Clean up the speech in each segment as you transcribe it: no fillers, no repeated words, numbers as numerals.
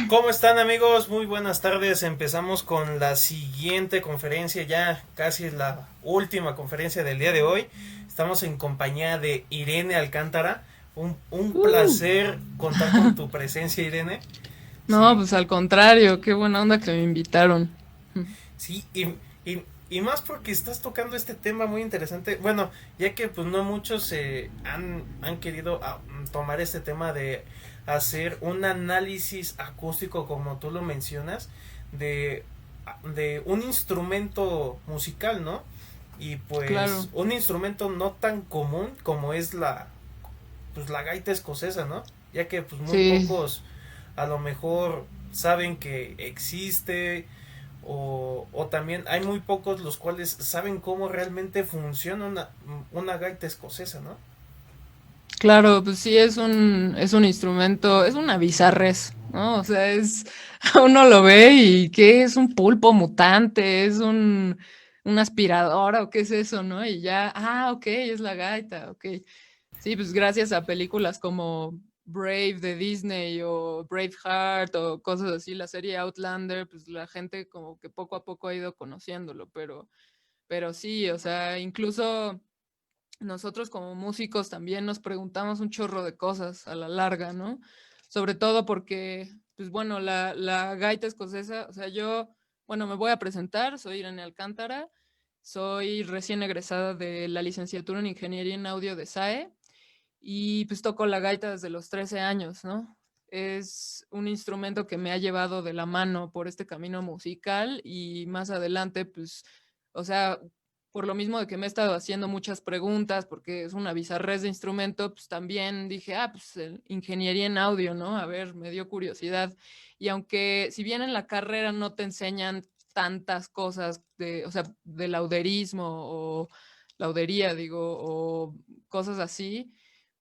¿Cómo están amigos? Muy buenas tardes. Empezamos con la siguiente conferencia, ya casi la última conferencia del día de hoy. Estamos en compañía de Irene Alcántara. Un Uh. placer contar con tu presencia, Irene. No, Sí, pues al contrario, qué buena onda que me invitaron. sí, y más porque estás tocando este tema muy interesante. Bueno, ya que pues no muchos han querido tomar este tema de hacer un análisis acústico como tú lo mencionas de, de un instrumento musical, ¿no? Y pues Claro. un instrumento no tan común como es pues la gaita escocesa, ¿no? Ya que pues muy Sí, pocos a lo mejor saben que existe o también hay muy pocos los cuales saben cómo realmente funciona una gaita escocesa, ¿no? claro, pues sí es un instrumento, es una bizarrez, ¿no? O sea, uno lo ve y ¿qué es un pulpo mutante? ¿Es una aspiradora o qué es eso, no? Y ya, ok, es la gaita, ok. Sí, pues gracias a películas como Brave de Disney o Braveheart o cosas así, la serie Outlander, pues la gente como que poco a poco ha ido conociéndolo, pero sí, o sea, incluso nosotros como músicos también nos preguntamos un chorro de cosas a la larga, ¿no? Sobre todo porque, pues bueno, la gaita escocesa, o sea, bueno, me voy a presentar, soy Irene Alcántara, soy recién egresada de la licenciatura en Ingeniería en Audio de SAE y pues toco la gaita desde los 13 años, ¿no? Es un instrumento que me ha llevado de la mano por este camino musical y más adelante, pues, o sea, por lo mismo de que me he estado haciendo muchas preguntas, porque es una bizarrez de instrumento, pues también dije, pues ingeniería en audio, ¿no? A ver, me dio curiosidad. Y aunque si bien en la carrera no te enseñan tantas cosas o sea, de lauderismo o laudería, digo, o cosas así,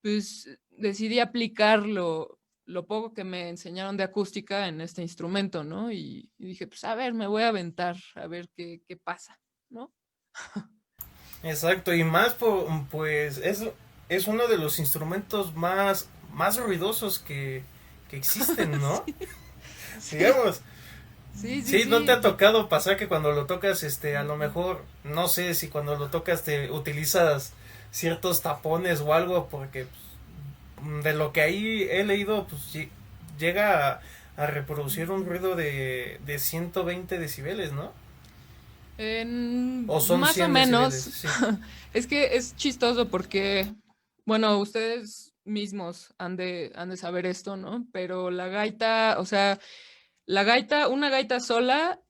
pues decidí aplicar lo poco que me enseñaron de acústica en este instrumento, ¿no? Y dije, pues a ver, me voy a aventar, a ver qué pasa, ¿no? Exacto, y más pues es uno de los instrumentos más ruidosos que existen, ¿no? Sí, Digamos, sí, sí, sí, ¿no te sí. ha tocado pasar que cuando lo tocas, a lo mejor, no sé si cuando lo tocas te utilizas ciertos tapones o algo, porque de lo que ahí he leído, pues llega a reproducir un ruido de 120 decibeles, ¿no? O son Más o 100 decibeles, menos, sí. es que es chistoso porque, bueno, ustedes mismos han de saber esto, ¿no? Pero la gaita, o sea, una gaita sola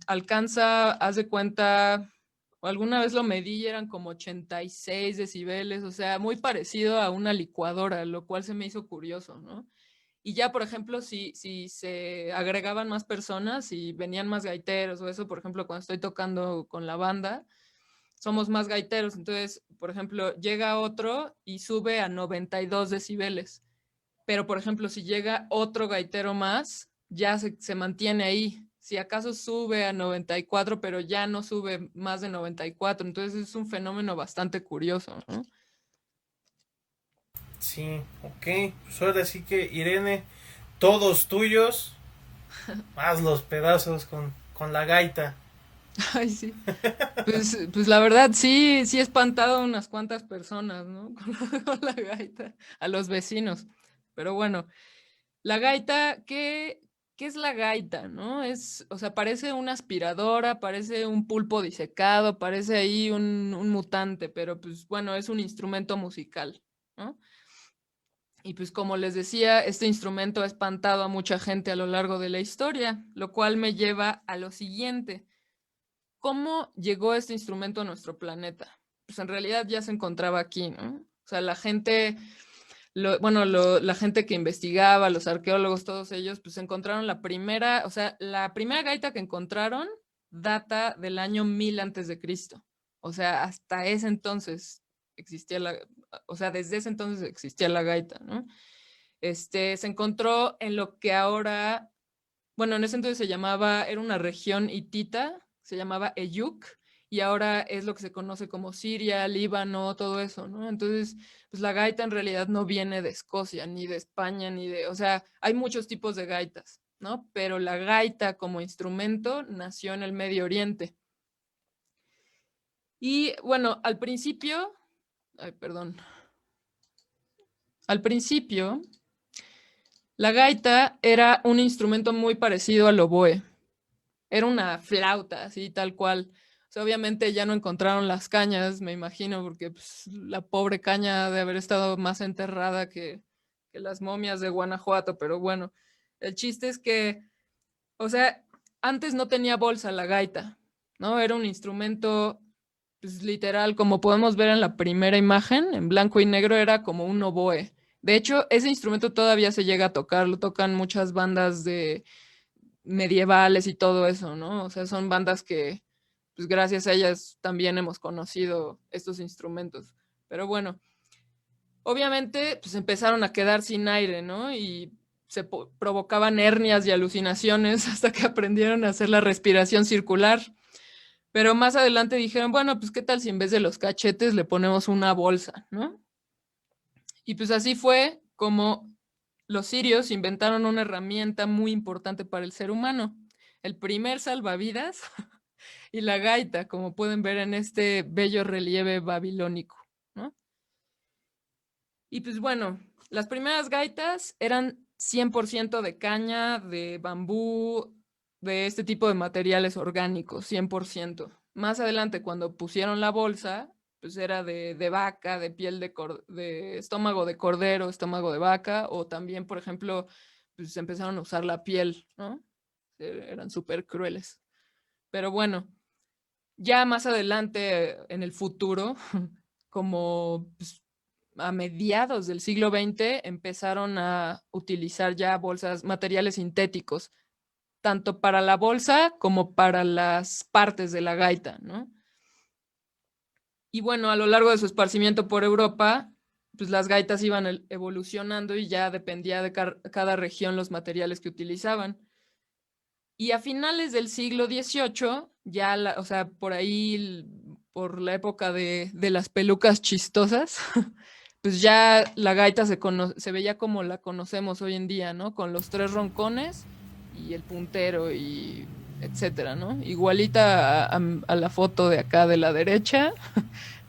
alcanza, haz de cuenta, alguna vez lo medí y eran como 86 decibeles, o sea, muy parecido a una licuadora, lo cual se me hizo curioso, ¿no? Y ya, por ejemplo, si se agregaban más personas y venían más gaiteros o eso, por ejemplo, cuando estoy tocando con la banda, somos más gaiteros. Entonces, por ejemplo, llega otro y sube a 92 decibeles. Pero, por ejemplo, si llega otro gaitero más, ya se mantiene ahí. Si acaso sube a 94, pero ya no sube más de 94. Entonces es un fenómeno bastante curioso, ¿no? Sí, ok. Pues ahora sí que Irene, todos tuyos, haz los pedazos con la gaita. Ay, sí. Pues la verdad, sí he espantado a unas cuantas personas, ¿no? Con la gaita, a los vecinos. Pero bueno, la gaita, ¿qué es la gaita, no? O sea, parece una aspiradora, parece un pulpo disecado, parece ahí un mutante, pero pues bueno, es un instrumento musical, ¿no? Y pues como les decía, este instrumento ha espantado a mucha gente a lo largo de la historia, lo cual me lleva a lo siguiente. ¿Cómo llegó este instrumento a nuestro planeta? Pues en realidad ya se encontraba aquí, ¿no? O sea, la gente, la gente que investigaba, los arqueólogos, todos ellos, pues encontraron o sea, la primera gaita que encontraron data del año 1000 antes de Cristo. O sea, hasta ese entonces existía o sea, desde ese entonces existía la gaita, ¿no? Se encontró en lo que ahora, bueno, en ese entonces era una región hitita, se llamaba Eyuk, y ahora es lo que se conoce como Siria, Líbano, todo eso, ¿no? Entonces, pues la gaita en realidad no viene de Escocia, ni de España, o sea, hay muchos tipos de gaitas. ¿no? Pero la gaita como instrumento nació en el Medio Oriente. Y bueno, al principio, la gaita era un instrumento muy parecido al oboe. Era una flauta, así tal cual. O sea, obviamente ya no encontraron las cañas, me imagino, porque pues, la pobre caña de haber estado más enterrada que las momias de Guanajuato, pero bueno, el chiste es que, o sea, antes no tenía bolsa la gaita, ¿no? Era un instrumento, pues literal, como podemos ver en la primera imagen, en blanco y negro, era como un oboe. De hecho, ese instrumento todavía se llega a tocar, lo tocan muchas bandas de medievales y todo eso, ¿no? O sea, son bandas que, pues gracias a ellas también hemos conocido estos instrumentos. Pero bueno, obviamente, pues empezaron a quedar sin aire, ¿no? Y se provocaban hernias y alucinaciones hasta que aprendieron a hacer la respiración circular. Pero más adelante dijeron, bueno, pues qué tal si en vez de los cachetes le ponemos una bolsa, ¿no? Y pues así fue como los sirios inventaron una herramienta muy importante para el ser humano, el primer salvavidas y la gaita, como pueden ver en este bello relieve babilónico, ¿no? Y pues bueno, las primeras gaitas eran 100% de caña, de bambú, de este tipo de materiales orgánicos, 100%. Más adelante, cuando pusieron la bolsa, pues era de vaca, de piel de estómago de cordero, estómago de vaca, o también, por ejemplo, pues empezaron a usar la piel, ¿no? Eran súper crueles. Pero bueno, ya más adelante, en el futuro, como pues, a mediados del siglo XX, empezaron a utilizar ya bolsas, materiales sintéticos, tanto para la bolsa como para las partes de la gaita, ¿no? Y bueno, a lo largo de su esparcimiento por Europa, pues las gaitas iban evolucionando y ya dependía de cada región los materiales que utilizaban. Y a finales del siglo XVIII, ya, o sea, por ahí, por la época de las pelucas chistosas, pues ya la gaita se veía como la conocemos hoy en día, ¿no? Con los tres roncones y el puntero y etcétera, ¿no? Igualita a la foto de acá de la derecha,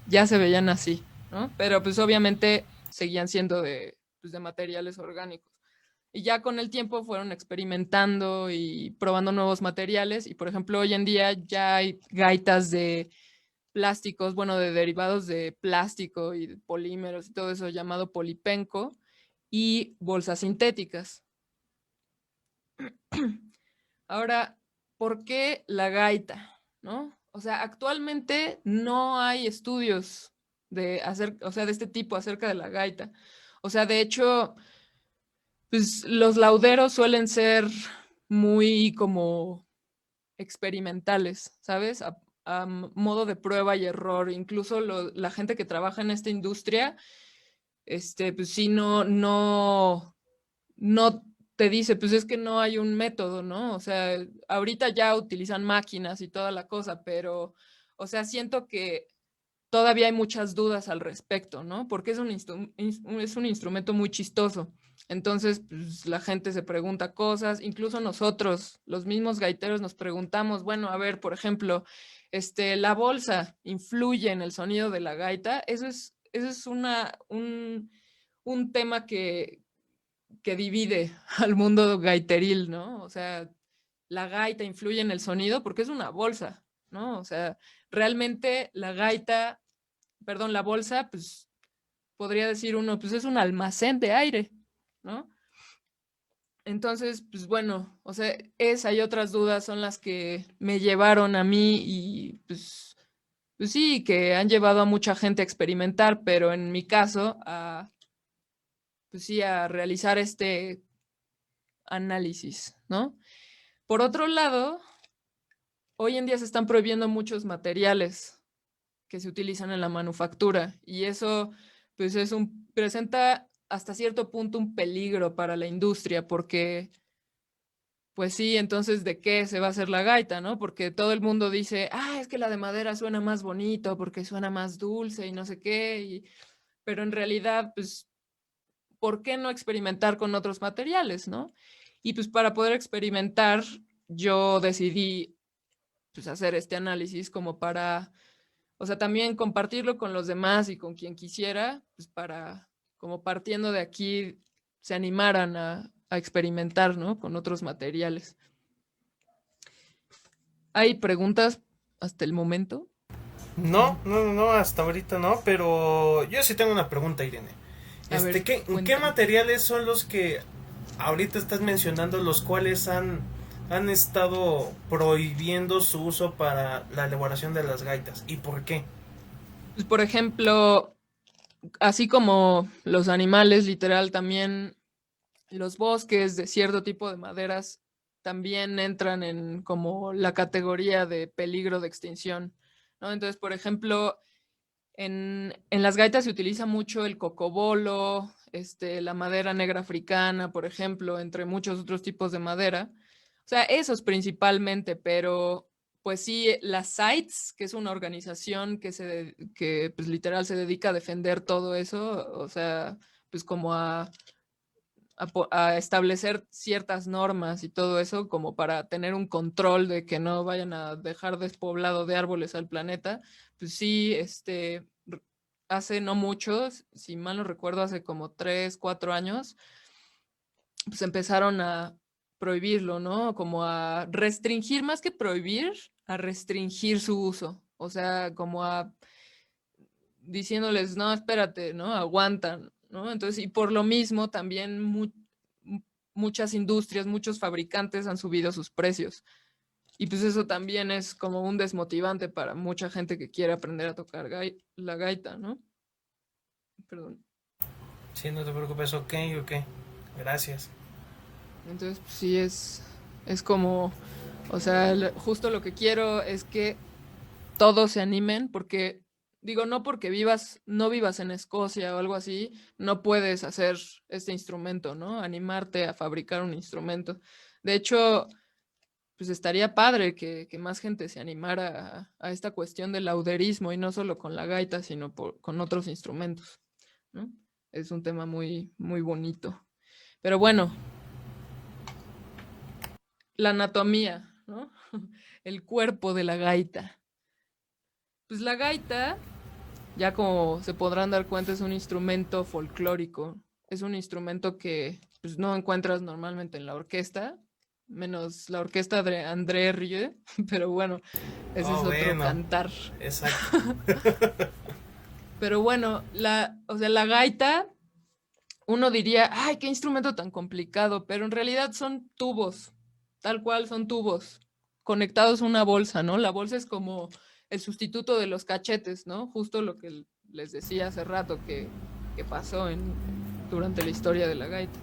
ya se veían así, ¿no? Pero pues obviamente seguían siendo pues, de materiales orgánicos. Y ya con el tiempo fueron experimentando y probando nuevos materiales. Y por ejemplo, hoy en día ya hay gaitas de plásticos, bueno, de derivados de plástico y de polímeros y todo eso llamado polipenco y bolsas sintéticas. Ahora, ¿por qué la gaita? ¿No? O sea, actualmente no hay estudios de este tipo acerca de la gaita. O sea, de hecho, pues los lauderos suelen ser muy como experimentales, ¿sabes? A modo de prueba y error. Incluso la gente que trabaja en esta industria, pues sí, no te dice, pues es que no hay un método, ¿no? O sea, ahorita ya utilizan máquinas y toda la cosa, pero, o sea, siento que todavía hay muchas dudas al respecto, ¿no? Porque es un instrumento muy chistoso. Entonces, pues, la gente se pregunta cosas, incluso nosotros, los mismos gaiteros, nos preguntamos, bueno, a ver, por ejemplo, la bolsa influye en el sonido de la gaita. Eso es un tema que divide al mundo gaiteril, ¿no? O sea, la gaita influye en el sonido porque es una bolsa, ¿no? O sea, realmente la bolsa, pues podría decir uno, pues es un almacén de aire, ¿no? Entonces, pues bueno, o sea, esa y otras dudas son las que me llevaron a mí y pues sí, que han llevado a mucha gente a experimentar, pero en mi caso, pues sí, a realizar este análisis, ¿no? Por otro lado, hoy en día se están prohibiendo muchos materiales que se utilizan en la manufactura y eso pues presenta hasta cierto punto un peligro para la industria porque pues sí, entonces ¿de qué se va a hacer la gaita, no? Porque todo el mundo dice, es que la de madera suena más bonito porque suena más dulce y no sé qué, pero en realidad pues ¿por qué no experimentar con otros materiales, no? Y pues para poder experimentar, yo decidí pues hacer este análisis como para, o sea, también compartirlo con los demás y con quien quisiera, pues para, como partiendo de aquí, se animaran a experimentar, ¿no? Con otros materiales. ¿Hay preguntas hasta el momento? No, no, no, no, hasta ahorita no, pero yo sí tengo una pregunta, Irene. A ver, ¿Qué cuéntame. materiales son los que ahorita estás mencionando, los cuales han estado prohibiendo su uso para la elaboración de las gaitas? ¿Y por qué? Pues, por ejemplo, así como los animales, literal, también los bosques de cierto tipo de maderas también entran en como la categoría de peligro de extinción, ¿no? Entonces, por ejemplo, en las gaitas se utiliza mucho el cocobolo, la madera negra africana, por ejemplo, entre muchos otros tipos de madera. O sea, esos principalmente, pero pues sí, la CITES, que es una organización que pues literal se dedica a defender todo eso, o sea, pues como a establecer ciertas normas y todo eso como para tener un control de que no vayan a dejar despoblado de árboles al planeta, pues sí, hace no mucho, si mal no recuerdo, hace como 3, 4 años, pues empezaron a prohibirlo, ¿no? Como a restringir, más que prohibir, a restringir su uso. O sea, como a diciéndoles, no, espérate, ¿no? Aguantan, ¿no? Entonces, y por lo mismo también muchas industrias, muchos fabricantes han subido sus precios. Y pues eso también es como un desmotivante para mucha gente que quiere aprender a tocar la gaita, ¿no? Perdón. Sí, no te preocupes, ok, ok. Gracias. Entonces, pues sí es como, o sea, justo lo que quiero es que todos se animen, porque digo, no porque no vivas en Escocia o algo así, no puedes hacer este instrumento, ¿no? Animarte a fabricar un instrumento. De hecho, pues estaría padre que más gente se animara a esta cuestión del lauderismo y no solo con la gaita, sino con otros instrumentos, ¿no? Es un tema muy, muy bonito. Pero bueno, la anatomía, ¿no? El cuerpo de la gaita. Pues la gaita, ya como se podrán dar cuenta, es un instrumento folclórico. Es un instrumento que pues, no encuentras normalmente en la orquesta, menos la orquesta de André Rieu, pero bueno, ese es Oh, otro bueno, cantar. exacto. Pero bueno, o sea, la gaita, uno diría, ay, qué instrumento tan complicado, pero en realidad son tubos, tal cual son tubos, conectados a una bolsa, ¿no? La bolsa es como el sustituto de los cachetes, ¿no? Justo lo que les decía hace rato que pasó durante la historia de la gaita.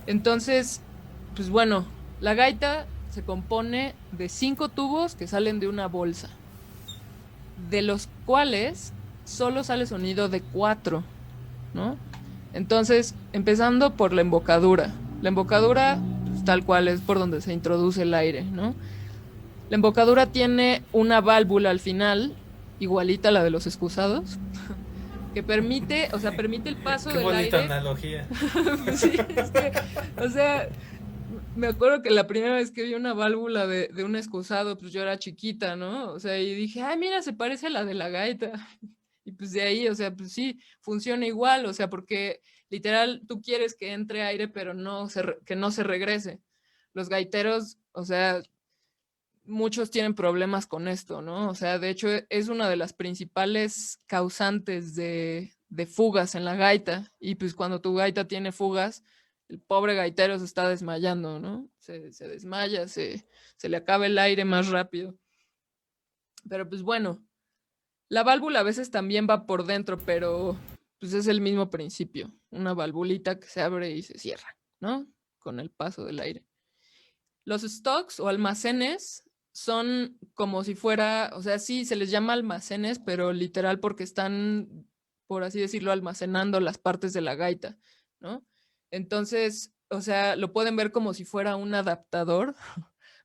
Entonces, pues bueno, la gaita se compone de 5 tubos que salen de una bolsa, de los cuales solo sale sonido de 4, ¿no? Entonces, empezando por la embocadura. La embocadura, pues, tal cual es por donde se introduce el aire, ¿no? La embocadura tiene una válvula al final, igualita a la de los excusados, que permite, o sea, permite el paso Qué del bonita aire. analogía. Sí, es que, o sea, me acuerdo que la primera vez que vi una válvula de un excusado, pues yo era chiquita, ¿no? O sea, y dije, ay, mira, se parece a la de la gaita. Y pues de ahí, o sea, pues sí, funciona igual, o sea, porque literal tú quieres que entre aire, pero que no se regrese. Los gaiteros, o sea, muchos tienen problemas con esto, ¿no? O sea, de hecho es una de las principales causantes de fugas en la gaita. Y pues cuando tu gaita tiene fugas, el pobre gaitero se está desmayando, ¿no? Se desmaya, se le acaba el aire más rápido. Pero pues bueno, la válvula a veces también va por dentro, pero pues es el mismo principio. Una valvulita que se abre y se cierra, ¿no? Con el paso del aire. Los stocks o almacenes son como si fuera, o sea, sí, se les llama almacenes, pero literal porque están, por así decirlo, almacenando las partes de la gaita, ¿no? Entonces, o sea, lo pueden ver como si fuera un adaptador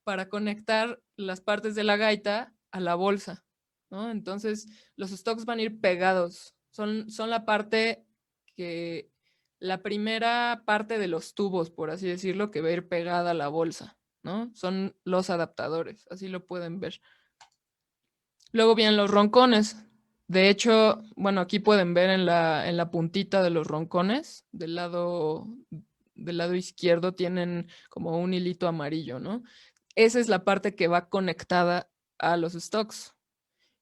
para conectar las partes de la gaita a la bolsa, ¿no? Entonces, los stocks van a ir pegados, son la parte que la primera parte de los tubos, por así decirlo, que va a ir pegada a la bolsa, ¿no? Son los adaptadores, así lo pueden ver. Luego vienen los roncones. De hecho, bueno, aquí pueden ver en la puntita de los roncones, del lado izquierdo tienen como un hilito amarillo, ¿no? Esa es la parte que va conectada a los stocks.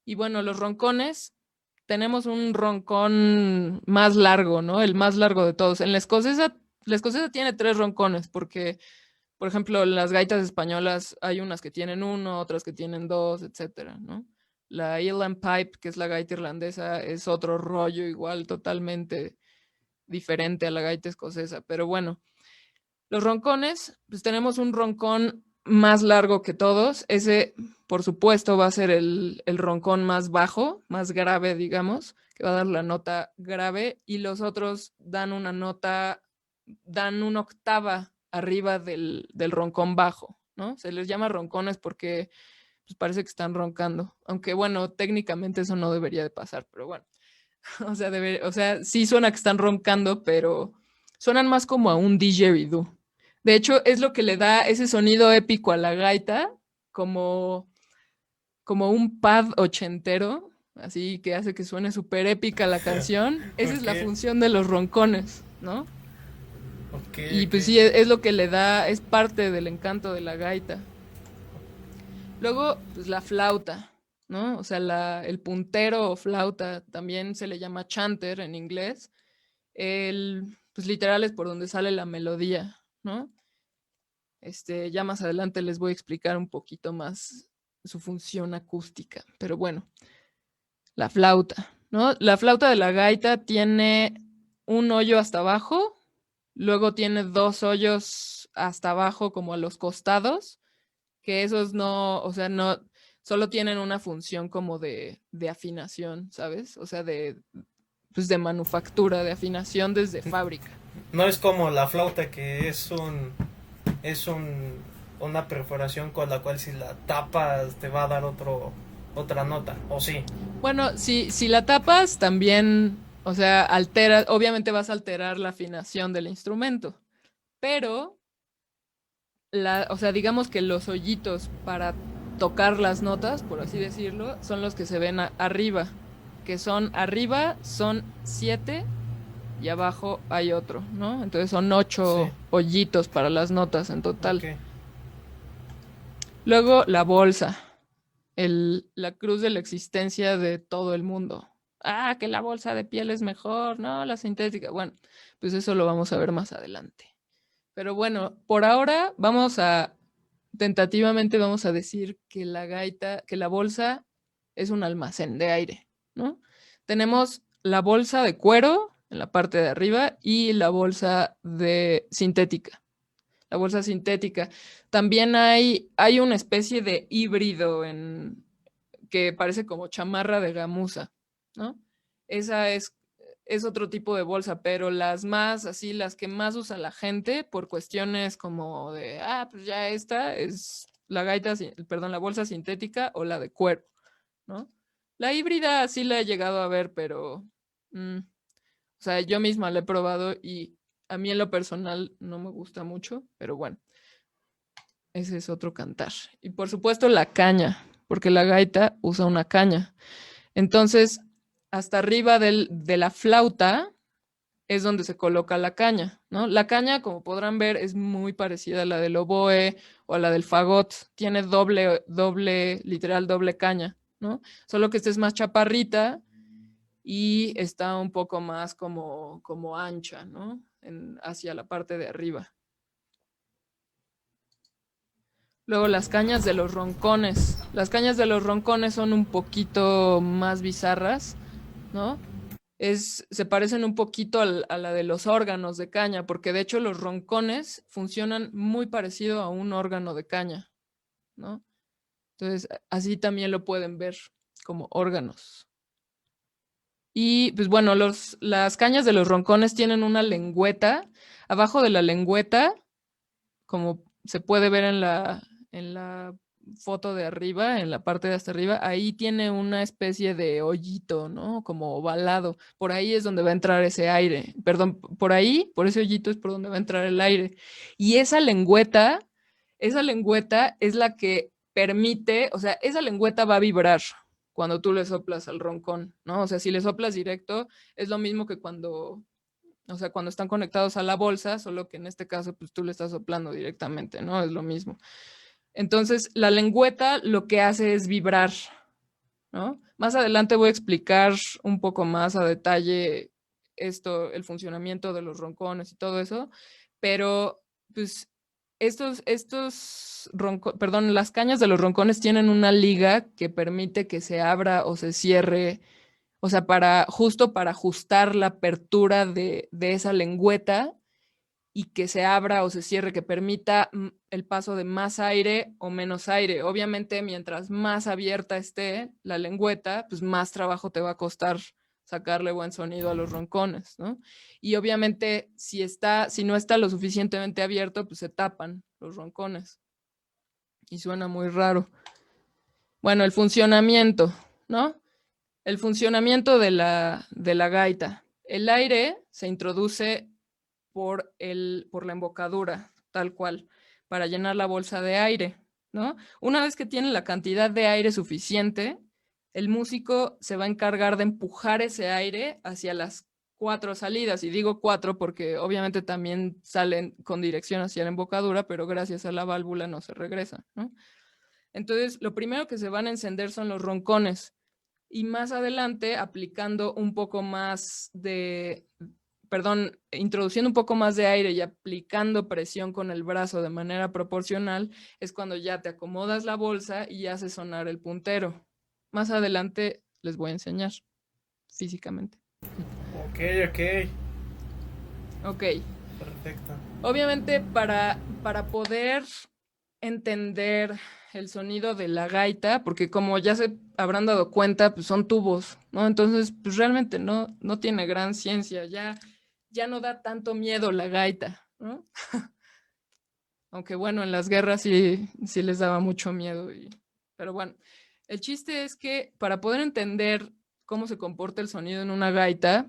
Y bueno, los roncones, tenemos un roncón más largo, ¿no? El más largo de todos. La escocesa tiene 3 roncones, porque, por ejemplo, en las gaitas españolas hay unas que tienen uno, otras que tienen dos, etcétera, ¿no? La Elan Pipe, que es la gaita irlandesa, es otro rollo igual, totalmente diferente a la gaita escocesa. Pero bueno, los roncones, pues tenemos un roncón más largo que todos. Ese, por supuesto, va a ser el roncón más bajo, más grave, digamos, que va a dar la nota grave, y los otros dan una nota, dan una octava arriba del roncón bajo, ¿no? Se les llama roncones porque pues, parece que están roncando, aunque bueno, técnicamente eso no debería de pasar, pero bueno, o sea, sí suena que están roncando, pero suenan más como a un didgeridoo. De hecho, es lo que le da ese sonido épico a la gaita, como, como un pad ochentero, así que hace que suene súper épica la canción. Esa es Ok, la función de los roncones, ¿no? ok, Y ok. pues sí, es lo que le da, es parte del encanto de la gaita. Luego, pues la flauta, ¿no? O sea, el puntero o flauta también se le llama chanter en inglés. Pues literal es por donde sale la melodía, ¿no? Ya más adelante les voy a explicar un poquito más su función acústica, pero bueno, la flauta, ¿no? La flauta de la gaita tiene un hoyo hasta abajo, luego tiene 2 hoyos hasta abajo como a los costados, que esos no, o sea, no, solo tienen una función como de afinación, ¿sabes? O sea, pues de manufactura, de afinación desde fábrica. No es como la flauta que es una perforación con la cual si la tapas te va a dar otra nota, o sí. Bueno, si la tapas, también, o sea, obviamente vas a alterar la afinación del instrumento, pero, o sea, digamos que los hoyitos para tocar las notas, por así decirlo, son los que se ven arriba, que son arriba son 7 y abajo hay otro, ¿no? Entonces son Sí, 8 hoyitos para las notas en ok. total. Luego la bolsa, la cruz de la existencia de todo el mundo. Ah, que la bolsa de piel es mejor, no, la sintética. Bueno, pues eso lo vamos a ver más adelante. Pero bueno, por ahora tentativamente vamos a decir que que la bolsa es un almacén de aire, ¿no? Tenemos la bolsa de cuero en la parte de arriba y la bolsa de sintética. La bolsa sintética. También hay una especie de híbrido que parece como chamarra de gamuza, ¿no? Esa es otro tipo de bolsa, pero las que más usa la gente por cuestiones como de, pues ya esta es perdón, la bolsa sintética o la de cuero, ¿no? La híbrida sí la he llegado a ver, pero, o sea, yo misma la he probado y a mí en lo personal no me gusta mucho, pero bueno, ese es otro cantar. Y por supuesto la caña, porque la gaita usa una caña. Entonces, hasta arriba de la flauta es donde se coloca la caña, ¿no? La caña, como podrán ver, es muy parecida a la del oboe o a la del fagot. Tiene literal doble caña, ¿no? Solo que esta es más chaparrita y está un poco más como ancha, ¿no? Hacia la parte de arriba. Luego las cañas de los roncones. Las cañas de los roncones son un poquito más bizarras, ¿no? Se parecen un poquito a la de los órganos de caña, porque de hecho los roncones funcionan muy parecido a un órgano de caña, ¿no? Entonces, así también lo pueden ver como órganos. Y pues bueno, las cañas de los roncones tienen una lengüeta. Abajo de la lengüeta, como se puede ver en la foto de arriba, en la parte de hasta arriba, ahí tiene una especie de hoyito, ¿no? Como ovalado. Por ahí es donde va a entrar ese aire. Perdón, por ahí, por ese hoyito es por donde va a entrar el aire. Y esa lengüeta es la que permite, o sea, esa lengüeta va a vibrar cuando tú le soplas al roncón, ¿no? O sea, si le soplas directo, es lo mismo que cuando, o sea, cuando están conectados a la bolsa, solo que en este caso, pues tú le estás soplando directamente, ¿no? Es lo mismo. Entonces, la lengüeta lo que hace es vibrar, ¿no? Más adelante voy a explicar un poco más a detalle esto, el funcionamiento de los roncones y todo eso, pero pues perdón, las cañas de los roncones tienen una liga que permite que se abra o se cierre, o sea, justo para ajustar la apertura de esa lengüeta y que se abra o se cierre, que permita el paso de más aire o menos aire. Obviamente, mientras más abierta esté la lengüeta, pues más trabajo te va a costar sacarle buen sonido a los roncones, ¿no? Y obviamente, si no está lo suficientemente abierto, pues se tapan los roncones y suena muy raro. Bueno, el funcionamiento, ¿no? El funcionamiento de la gaita. El aire se introduce por la embocadura, tal cual, para llenar la bolsa de aire, ¿no? Una vez que tiene la cantidad de aire suficiente, el músico se va a encargar de empujar ese aire hacia las 4 salidas, y digo 4 porque obviamente también salen con dirección hacia la embocadura, pero gracias a la válvula no se regresa, ¿no? Entonces, lo primero que se van a encender son los roncones, y más adelante, aplicando un poco más de, perdón, introduciendo un poco más de aire y aplicando presión con el brazo de manera proporcional, es cuando ya te acomodas la bolsa y hace sonar el puntero. Más adelante les voy a enseñar físicamente. Ok, ok. Ok. Perfecto. Obviamente, para poder entender el sonido de la gaita, porque como ya se habrán dado cuenta, pues son tubos, ¿no? Entonces, pues realmente no tiene gran ciencia, ya no da tanto miedo la gaita, ¿no? Aunque bueno, en las guerras sí les daba mucho miedo. Pero bueno, el chiste es que para poder entender cómo se comporta el sonido en una gaita,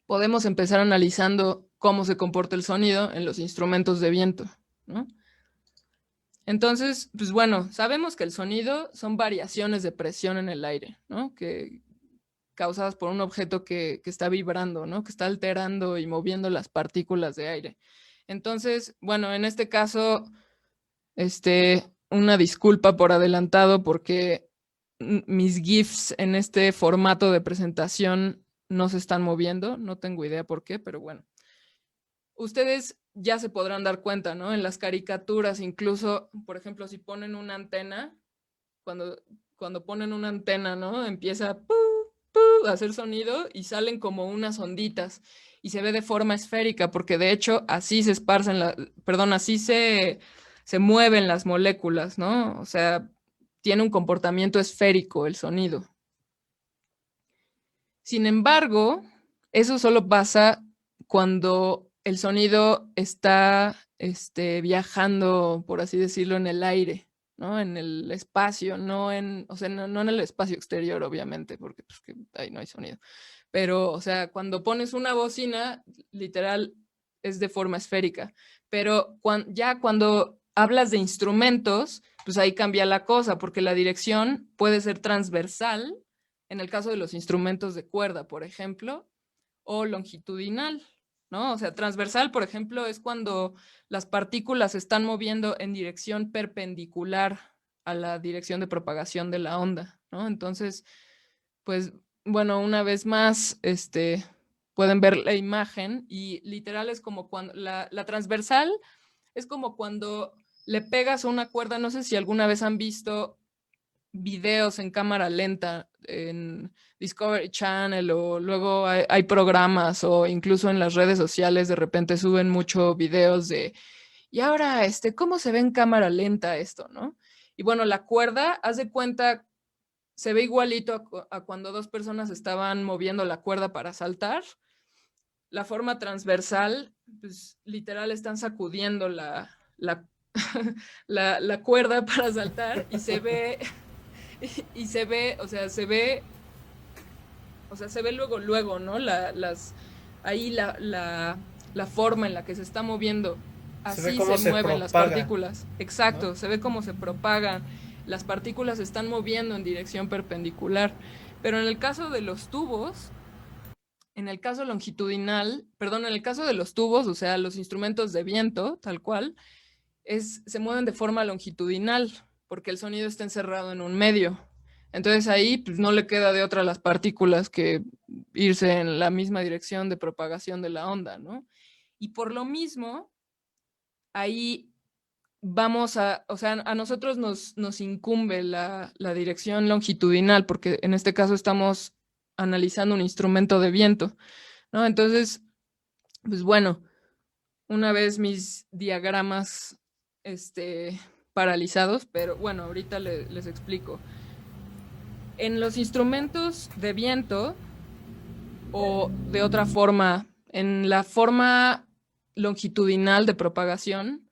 podemos empezar analizando cómo se comporta el sonido en los instrumentos de viento, ¿no? Entonces, pues bueno, sabemos que el sonido son variaciones de presión en el aire, ¿no? Que causadas por un objeto que está vibrando, ¿no? Que está alterando y moviendo las partículas de aire. Entonces, bueno, en este caso, una disculpa por adelantado porque mis GIFs en este formato de presentación no se están moviendo, no tengo idea por qué, pero bueno. Ustedes ya se podrán dar cuenta, ¿no? En las caricaturas, incluso, por ejemplo, si ponen una antena, cuando ponen una antena, ¿no? Empieza a hacer sonido y salen como unas onditas y se ve de forma esférica, porque de hecho así se esparcen, así se mueven las moléculas, ¿no? O sea, tiene un comportamiento esférico el sonido. Sin embargo, eso solo pasa cuando el sonido está viajando, por así decirlo, en el aire, ¿no? En el espacio, o sea, no en el espacio exterior, obviamente, porque pues, ahí no hay sonido. Pero, o sea, cuando pones una bocina, literal, es de forma esférica. Pero ya cuando hablas de instrumentos, pues ahí cambia la cosa, porque la dirección puede ser transversal, en el caso de los instrumentos de cuerda, por ejemplo, o longitudinal, ¿no? O sea, transversal, por ejemplo, es cuando las partículas se están moviendo en dirección perpendicular a la dirección de propagación de la onda, ¿no? Entonces, pues, bueno, una vez más, pueden ver la imagen y literal es como cuando la transversal es como cuando le pegas a una cuerda, no sé si alguna vez han visto videos en cámara lenta en Discovery Channel o luego hay programas o incluso en las redes sociales de repente suben mucho videos de y ahora cómo se ve en cámara lenta esto, ¿no? Y bueno, la cuerda, haz de cuenta, se ve igualito a cuando dos personas estaban moviendo la cuerda para saltar. La forma transversal, pues literal están sacudiendo la la cuerda para saltar y se ve, se ve luego, ¿no? Ahí la forma en la que se está moviendo. Se ve Así cómo se se mueven las propaga, partículas. ¿no? Exacto, se ve cómo se propagan. Las partículas se están moviendo en dirección perpendicular. Pero en el caso de los tubos, en el caso longitudinal, perdón, en el caso de los tubos, o sea, los instrumentos de viento, tal cual, se mueven de forma longitudinal, porque el sonido está encerrado en un medio. Entonces ahí pues, no le queda de otra a las partículas que irse en la misma dirección de propagación de la onda, ¿no? Y por lo mismo, ahí o sea, a nosotros nos incumbe la dirección longitudinal, porque en este caso estamos analizando un instrumento de viento, ¿no? Entonces, pues bueno, una vez mis diagramas paralizados, pero bueno, ahorita les explico. En los instrumentos de viento, o de otra forma, en la forma longitudinal de propagación,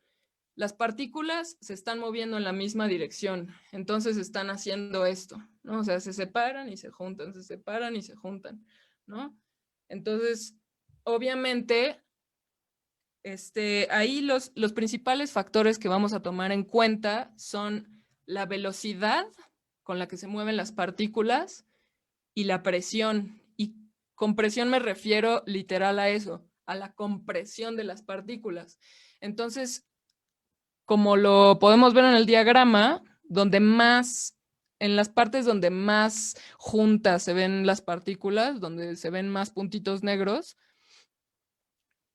las partículas se están moviendo en la misma dirección, entonces están haciendo esto, ¿no? O sea, se separan y se juntan, se separan y se juntan, ¿no? Entonces, obviamente, ahí los principales factores que vamos a tomar en cuenta son la velocidad con la que se mueven las partículas y la presión. Y con presión me refiero literal a eso, a la compresión de las partículas. Entonces, como lo podemos ver en el diagrama, en las partes donde más juntas se ven las partículas, donde se ven más puntitos negros,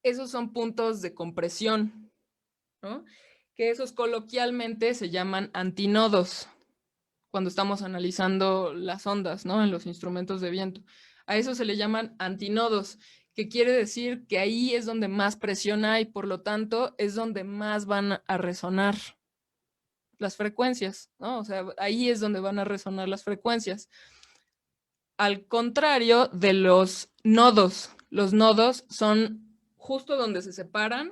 esos son puntos de compresión, ¿no? Que esos coloquialmente se llaman antinodos cuando estamos analizando las ondas, ¿no? En los instrumentos de viento. A eso se le llaman antinodos, que quiere decir que ahí es donde más presión hay, por lo tanto, es donde más van a resonar las frecuencias, ¿no? O sea, ahí es donde van a resonar las frecuencias. Al contrario de los nodos son justo donde se separan.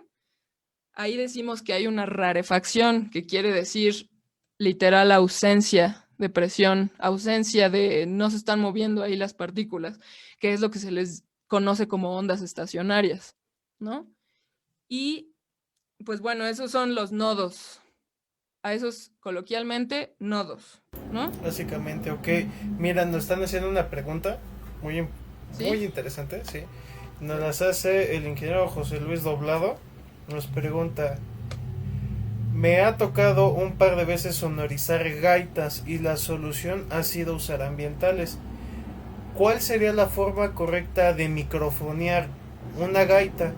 Ahí decimos que hay una rarefacción, que quiere decir literal ausencia de presión, ausencia de no se están moviendo ahí las partículas, que es lo que se les conoce como ondas estacionarias, ¿no? Y pues bueno, esos son los nodos. A esos coloquialmente nodos, ¿no? Básicamente, ok. Mira, nos están haciendo una pregunta muy, muy ¿Sí? interesante, sí. Nos las hace el ingeniero José Luis Doblado. Nos pregunta: me ha tocado un par de veces sonorizar gaitas y la solución ha sido usar ambientales. ¿Cuál sería la forma correcta de microfonear una gaita?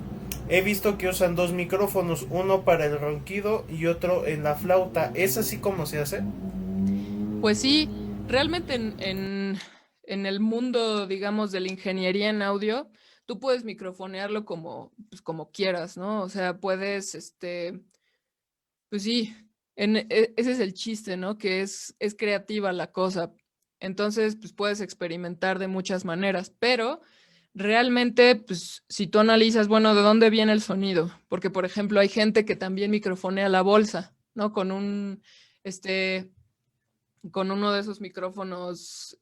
He visto que usan dos micrófonos, uno para el ronquido y otro en la flauta. ¿Es así como se hace? Pues sí, realmente en el mundo, digamos, de la ingeniería en audio, tú puedes microfonearlo como, pues, como quieras, ¿no? O sea, puedes, pues sí, ese es el chiste, ¿no? Que es creativa la cosa. Entonces, pues puedes experimentar de muchas maneras, pero realmente, pues si tú analizas, bueno, ¿de dónde viene el sonido? Porque, por ejemplo, hay gente que también microfonea la bolsa, ¿no? Este, con uno de esos micrófonos,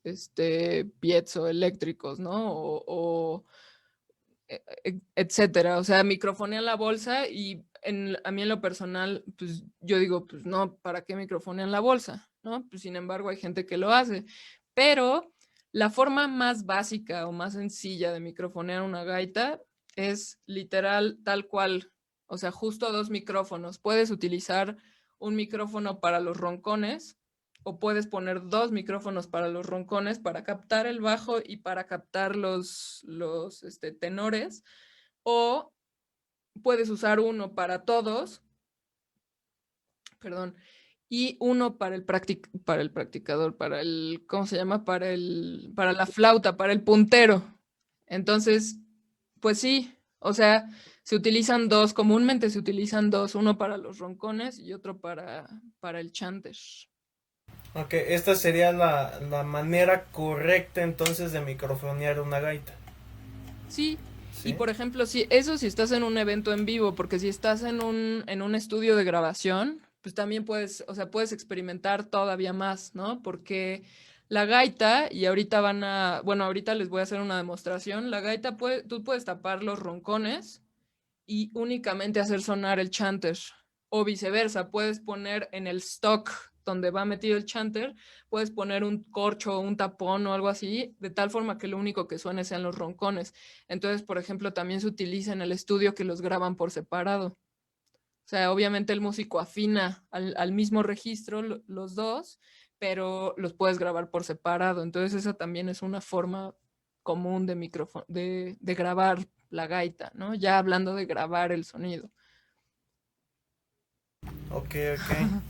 piezo eléctricos, ¿no? Etcétera. O sea, microfonean la bolsa y a mí en lo personal, pues yo digo, pues no, ¿para qué microfonean la bolsa? ¿No? Pues sin embargo hay gente que lo hace. Pero la forma más básica o más sencilla de microfonear una gaita es literal tal cual. O sea, justo dos micrófonos. Puedes utilizar un micrófono para los roncones o puedes poner dos micrófonos para los roncones para captar el bajo y para captar los tenores, o puedes usar uno para todos, perdón, y uno para el practicador, ¿cómo se llama? Para la flauta, para el puntero. Entonces, pues sí, o sea, comúnmente se utilizan dos, uno para los roncones y otro para el chanter. Ok, esta sería la manera correcta entonces de microfonear una gaita. Sí, Y Sí. por ejemplo, si estás en un evento en vivo, porque si estás en un estudio de grabación, pues también puedes, o sea, puedes experimentar todavía más, ¿no? Porque la gaita, y ahorita bueno, ahorita les voy a hacer una demostración, la gaita tú puedes tapar los roncones y únicamente hacer sonar el chanter. O viceversa, puedes poner en el stock donde va metido el chanter, puedes poner un corcho o un tapón o algo así, de tal forma que lo único que suene sean los roncones. Entonces, por ejemplo, también se utiliza en el estudio que los graban por separado. O sea, obviamente el músico afina al mismo registro los dos, pero los puedes grabar por separado. Entonces, esa también es una forma común de micrófono, de grabar la gaita, ¿no? Ya hablando de grabar el sonido. Ok, ok.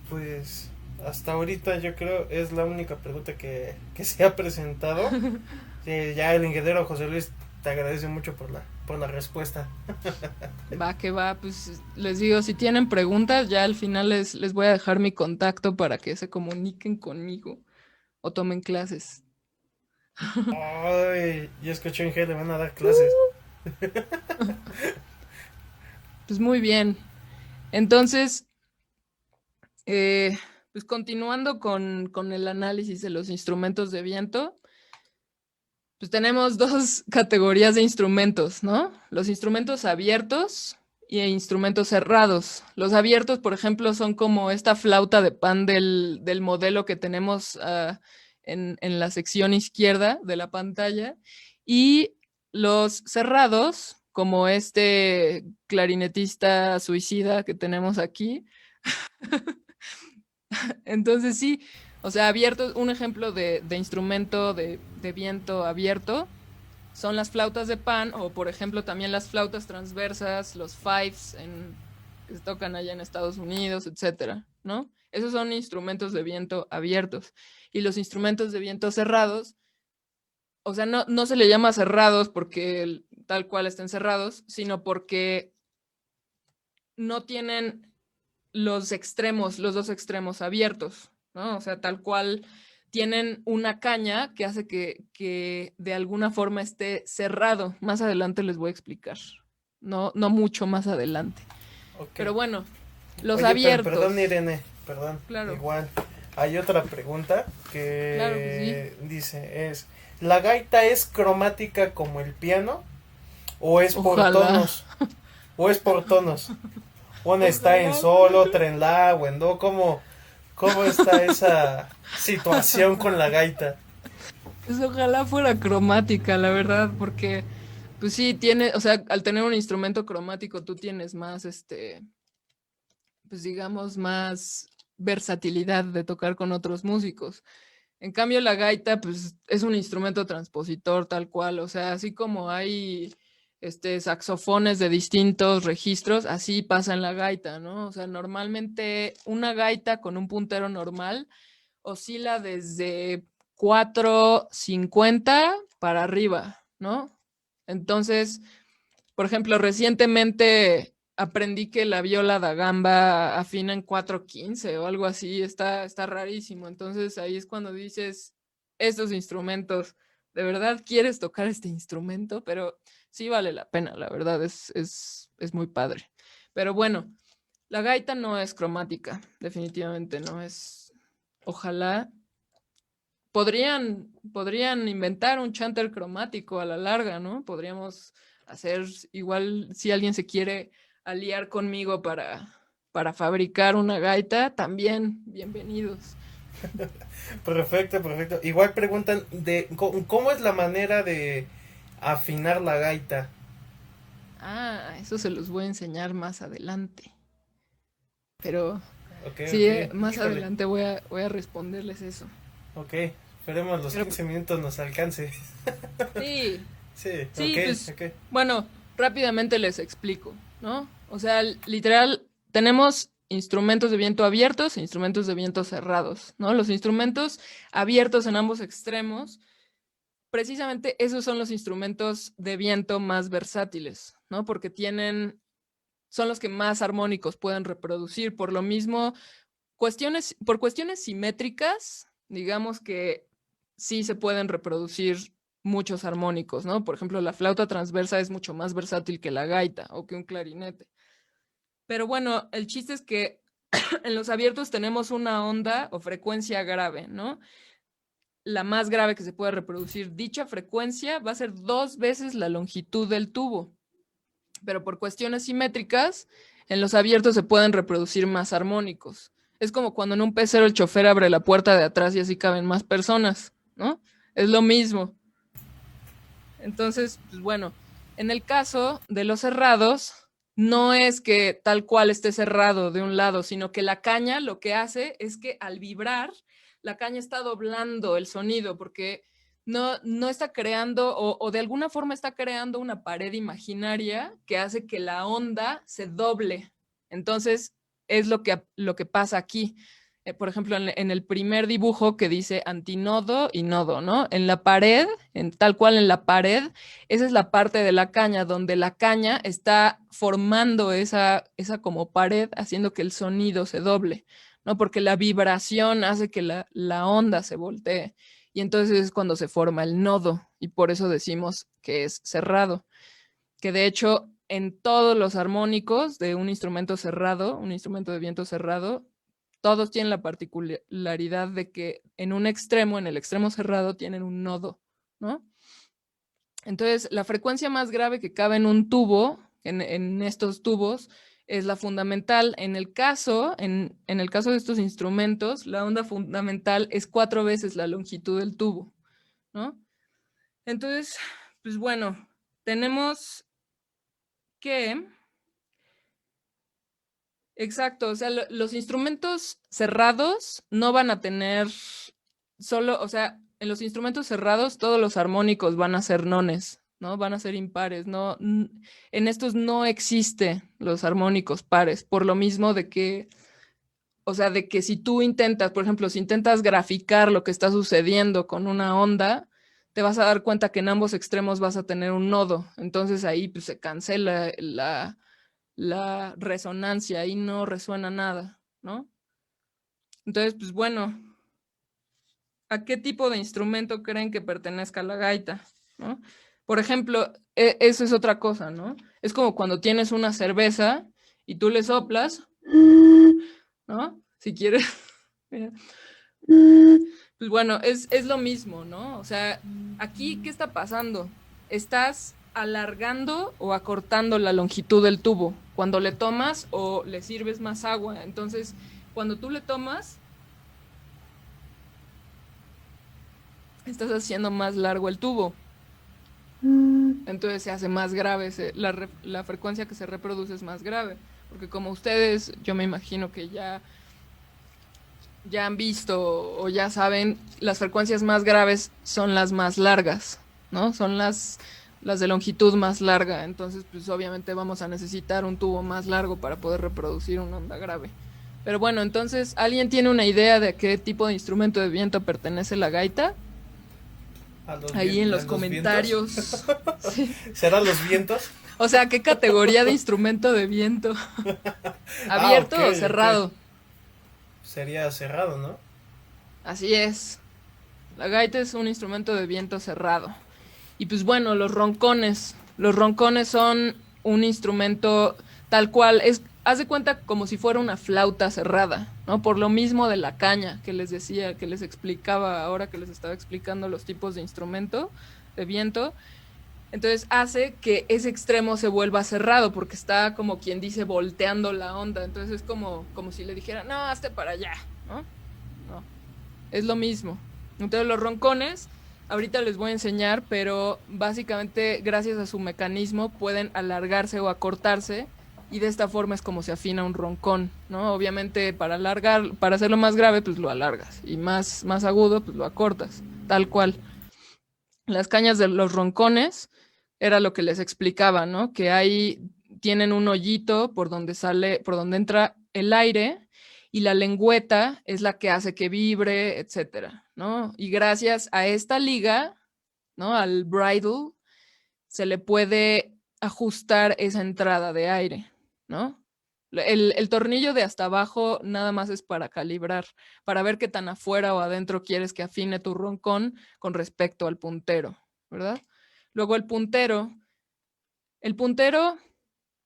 Pues hasta ahorita yo creo es la única pregunta que se ha presentado. Ya el ingeniero José Luis te agradece mucho por la respuesta. Va que va, pues les digo, si tienen preguntas, ya al final les voy a dejar mi contacto para que se comuniquen conmigo o tomen clases. Ay, ya escuché en G, le van a dar clases. Pues muy bien. Entonces, eh, pues continuando con el análisis de los instrumentos de viento, pues tenemos dos categorías de instrumentos, ¿no? Los instrumentos abiertos y instrumentos cerrados. Los abiertos, por ejemplo, son como esta flauta de pan del modelo que tenemos en la sección izquierda de la pantalla. Y los cerrados, como este clarinetista suicida que tenemos aquí. Entonces sí, o sea, abierto, un ejemplo de instrumento de viento abierto son las flautas de pan o por ejemplo también las flautas transversas, los fifes que se tocan allá en Estados Unidos, etcétera, ¿no? Esos son instrumentos de viento abiertos. Y los instrumentos de viento cerrados, o sea, no se le llama cerrados porque tal cual estén cerrados, sino porque no tienen los dos extremos abiertos, ¿no? O sea, tal cual tienen una caña que hace que de alguna forma esté cerrado. Más adelante les voy a explicar. No mucho más adelante. Ok. Pero bueno, los Oye, perdón abiertos. Irene, perdón, Claro, igual. Hay otra pregunta claro que sí. que dice ¿la gaita es cromática como el piano o es por Ojalá. tonos? ¿O es por tonos? Una está en Ojalá sol, fuera. otra en la o en do. ¿Cómo está esa situación con la gaita? Pues ojalá fuera cromática, la verdad, porque pues sí, tiene, o sea, al tener un instrumento cromático tú tienes más, pues digamos, más versatilidad de tocar con otros músicos. En cambio, la gaita, pues, es un instrumento transpositor tal cual, o sea, así como hay saxofones de distintos registros, así pasa en la gaita, ¿no? O sea, normalmente una gaita con un puntero normal oscila desde 450 para arriba, ¿no? Entonces, por ejemplo, recientemente aprendí que la viola da gamba afina en 415 o algo así, está rarísimo. Entonces ahí es cuando dices, estos instrumentos, ¿de verdad quieres tocar este instrumento? Pero sí vale la pena, la verdad, es muy padre. Pero bueno, la gaita no es cromática, definitivamente no es. Ojalá podrían inventar un chanter cromático a la larga, ¿no? Podríamos hacer igual si alguien se quiere aliar conmigo para fabricar una gaita, también bienvenidos. Perfecto, perfecto. Igual preguntan cómo es la manera de afinar la gaita. Ah, eso se los voy a enseñar más adelante. Pero Ok, sí, ok. más Híjole. adelante voy a responderles eso. Ok. Esperemos los Pero 15 minutos nos alcance. sí, Sí, ok, sí, pues ok. bueno, rápidamente les explico, ¿no? O sea, literal, tenemos instrumentos de viento abiertos e instrumentos de viento cerrados, ¿no? Los instrumentos abiertos en ambos extremos, precisamente esos son los instrumentos de viento más versátiles, ¿no? Porque son los que más armónicos pueden reproducir. Por lo mismo, por cuestiones simétricas, digamos que sí se pueden reproducir muchos armónicos, ¿no? Por ejemplo, la flauta transversa es mucho más versátil que la gaita o que un clarinete. Pero bueno, el chiste es que en los abiertos tenemos una onda o frecuencia grave, ¿no? La más grave que se puede reproducir. Dicha frecuencia va a ser 2 veces la longitud del tubo, pero por cuestiones simétricas, en los abiertos se pueden reproducir más armónicos. Es como cuando en un pecero el chofer abre la puerta de atrás y así caben más personas, ¿no? Es lo mismo. Entonces, pues bueno, en el caso de los cerrados, no es que tal cual esté cerrado de un lado, sino que la caña lo que hace es que al vibrar, la caña está doblando el sonido porque no está creando o de alguna forma está creando una pared imaginaria que hace que la onda se doble. Entonces, es lo que pasa aquí. Por ejemplo, en el primer dibujo que dice antinodo y nodo, ¿no? En la pared, tal cual en la pared, esa es la parte de la caña, donde la caña está formando esa como pared, haciendo que el sonido se doble, ¿no? Porque la vibración hace que la onda se voltee. Y entonces es cuando se forma el nodo, y por eso decimos que es cerrado. Que de hecho, en todos los armónicos de un instrumento cerrado, un instrumento de viento cerrado, todos tienen la particularidad de que en un extremo, en el extremo cerrado, tienen un nodo, ¿no? Entonces, la frecuencia más grave que cabe en un tubo, en estos tubos, es la fundamental. En el caso de estos instrumentos, la onda fundamental es 4 veces la longitud del tubo, ¿no? Entonces, pues bueno, tenemos que exacto, o sea, los instrumentos cerrados no van a tener solo, o sea, en los instrumentos cerrados todos los armónicos van a ser nones, ¿no? Van a ser impares, no, en estos no existe los armónicos pares, por lo mismo de que, o sea, de que si tú intentas, por ejemplo, si intentas graficar lo que está sucediendo con una onda, te vas a dar cuenta que en ambos extremos vas a tener un nodo, entonces ahí pues se cancela la resonancia, ahí no resuena nada, ¿no? Entonces, pues bueno, ¿a qué tipo de instrumento creen que pertenezca la gaita? ¿No? Por ejemplo, eso es otra cosa, ¿no? Es como cuando tienes una cerveza y tú le soplas, ¿no? Si quieres, mira. Pues bueno, es lo mismo, ¿no? O sea, aquí, ¿qué está pasando? Estás alargando o acortando la longitud del tubo cuando le tomas o le sirves más agua. Entonces, cuando tú le tomas, estás haciendo más largo el tubo. Entonces se hace más grave, la frecuencia que se reproduce es más grave. Porque como ustedes, yo me imagino que ya han visto o ya saben, las frecuencias más graves son las más largas, ¿no? Son las de longitud más larga. Entonces, pues obviamente vamos a necesitar un tubo más largo para poder reproducir una onda grave. Pero bueno, entonces, ¿alguien tiene una idea de a qué tipo de instrumento de viento pertenece la gaita? Ahí en los comentarios. Sí. ¿Serán los vientos? O sea, ¿qué categoría de instrumento de viento? ¿Abierto okay, o cerrado? Okay. Sería cerrado, ¿no? Así es. La gaita es un instrumento de viento cerrado. Y pues bueno, los roncones. Los roncones son un instrumento tal cual. Haz de cuenta como si fuera una flauta cerrada, ¿no? Por lo mismo de la caña que les decía, que les explicaba ahora que les estaba explicando los tipos de instrumento de viento. Entonces hace que ese extremo se vuelva cerrado porque está como quien dice volteando la onda. Entonces es como si le dijera, no, hazte para allá, ¿no? No, es lo mismo. Entonces los roncones, ahorita les voy a enseñar, pero básicamente gracias a su mecanismo pueden alargarse o acortarse y de esta forma es como se afina un roncón, ¿no? Obviamente para hacerlo más grave, pues lo alargas y más agudo, pues lo acortas, tal cual. Las cañas de los roncones era lo que les explicaba, ¿no? Que ahí tienen un hoyito por donde entra el aire y la lengüeta es la que hace que vibre, etcétera, ¿no? Y gracias a esta liga, ¿no? Al bridle, se le puede ajustar esa entrada de aire, ¿no? El tornillo de hasta abajo nada más es para calibrar, para ver qué tan afuera o adentro quieres que afine tu roncón con respecto al puntero, ¿verdad? Luego el puntero. El puntero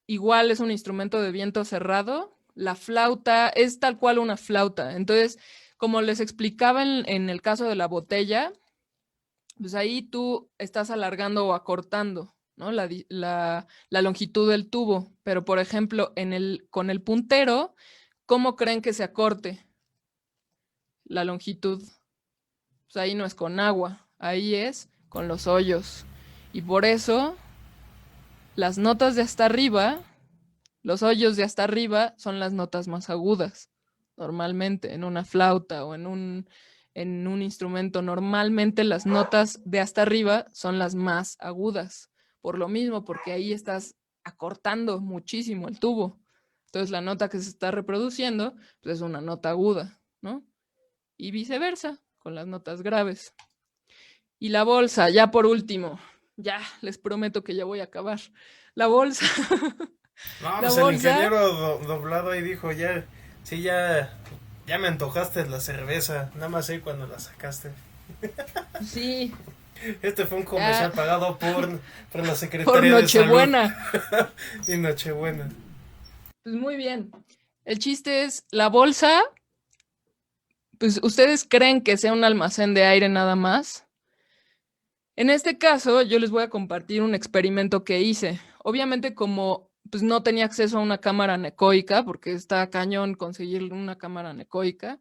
igual es un instrumento de viento cerrado. La flauta es tal cual una flauta. Entonces, como les explicaba en el caso de la botella, pues ahí tú estás alargando o acortando, ¿no? La longitud del tubo. Pero, por ejemplo, con el puntero, ¿cómo creen que se acorte la longitud? Pues ahí no es con agua, ahí es con los hoyos. Y por eso las notas de hasta arriba, los hoyos de hasta arriba son las notas más agudas. Normalmente en una flauta o en un instrumento, normalmente las notas de hasta arriba son las más agudas. Por lo mismo, porque ahí estás acortando muchísimo el tubo. Entonces la nota que se está reproduciendo pues es una nota aguda, ¿no? Y viceversa, con las notas graves. Y la bolsa, ya por último, ya les prometo que ya voy a acabar. La bolsa, No, la pues el bolsa, ingeniero doblado ahí dijo, ya, sí, ya me antojaste la cerveza, nada más ahí cuando la sacaste. sí, Este fue un ya comercial pagado por la por Secretaría de Salud Nochebuena. y Nochebuena. Pues muy bien. El chiste es, la bolsa, pues ustedes creen que sea un almacén de aire nada más. En este caso, yo les voy a compartir un experimento que hice. Obviamente, como pues no tenía acceso a una cámara anecoica, porque está cañón conseguir una cámara anecoica,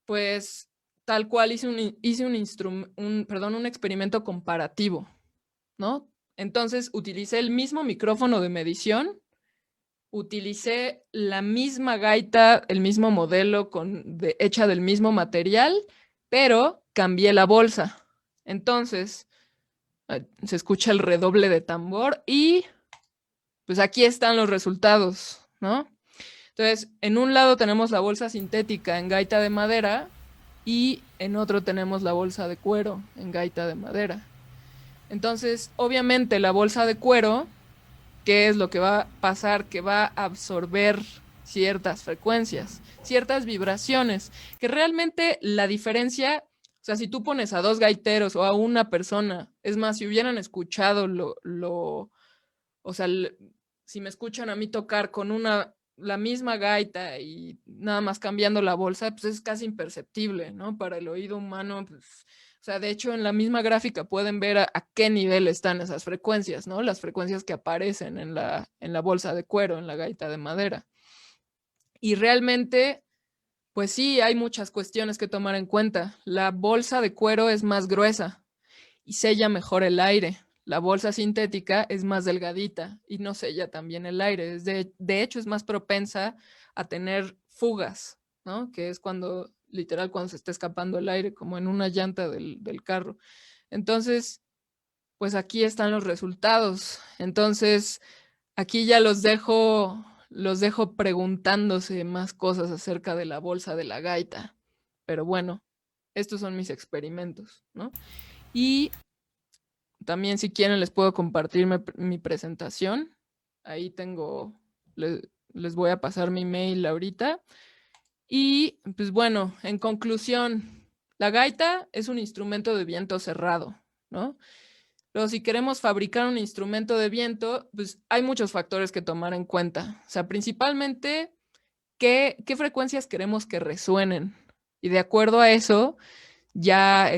pues tal cual hice un experimento comparativo, ¿no? Entonces utilicé el mismo micrófono de medición, utilicé la misma gaita, el mismo modelo hecha del mismo material, pero cambié la bolsa. Entonces, se escucha el redoble de tambor y pues aquí están los resultados, ¿no? Entonces, en un lado tenemos la bolsa sintética en gaita de madera y en otro tenemos la bolsa de cuero en gaita de madera. Entonces, obviamente la bolsa de cuero, ¿qué es lo que va a pasar? Que va a absorber ciertas frecuencias, ciertas vibraciones, que realmente la diferencia, o sea, si tú pones a dos gaiteros o a una persona, es más, si hubieran escuchado o sea, si me escuchan a mí tocar con la misma gaita y nada más cambiando la bolsa, pues es casi imperceptible, ¿no? Para el oído humano, pues, o sea, de hecho en la misma gráfica pueden ver a qué nivel están esas frecuencias, ¿no? Las frecuencias que aparecen en la bolsa de cuero, en la gaita de madera. Y realmente, pues sí, hay muchas cuestiones que tomar en cuenta. La bolsa de cuero es más gruesa y sella mejor el aire. La bolsa sintética es más delgadita y no sella también el aire. De hecho, es más propensa a tener fugas, ¿no? Que es literal, cuando se está escapando el aire, como en una llanta del carro. Entonces, pues aquí están los resultados. Entonces, aquí ya los dejo preguntándose más cosas acerca de la bolsa de la gaita. Pero bueno, estos son mis experimentos, ¿no? Y también si quieren les puedo compartir mi presentación. Ahí les voy a pasar mi mail ahorita. Y pues bueno, en conclusión, la gaita es un instrumento de viento cerrado, ¿no? Pero si queremos fabricar un instrumento de viento, pues hay muchos factores que tomar en cuenta. O sea, principalmente, ¿qué frecuencias queremos que resuenen? Y de acuerdo a eso, ya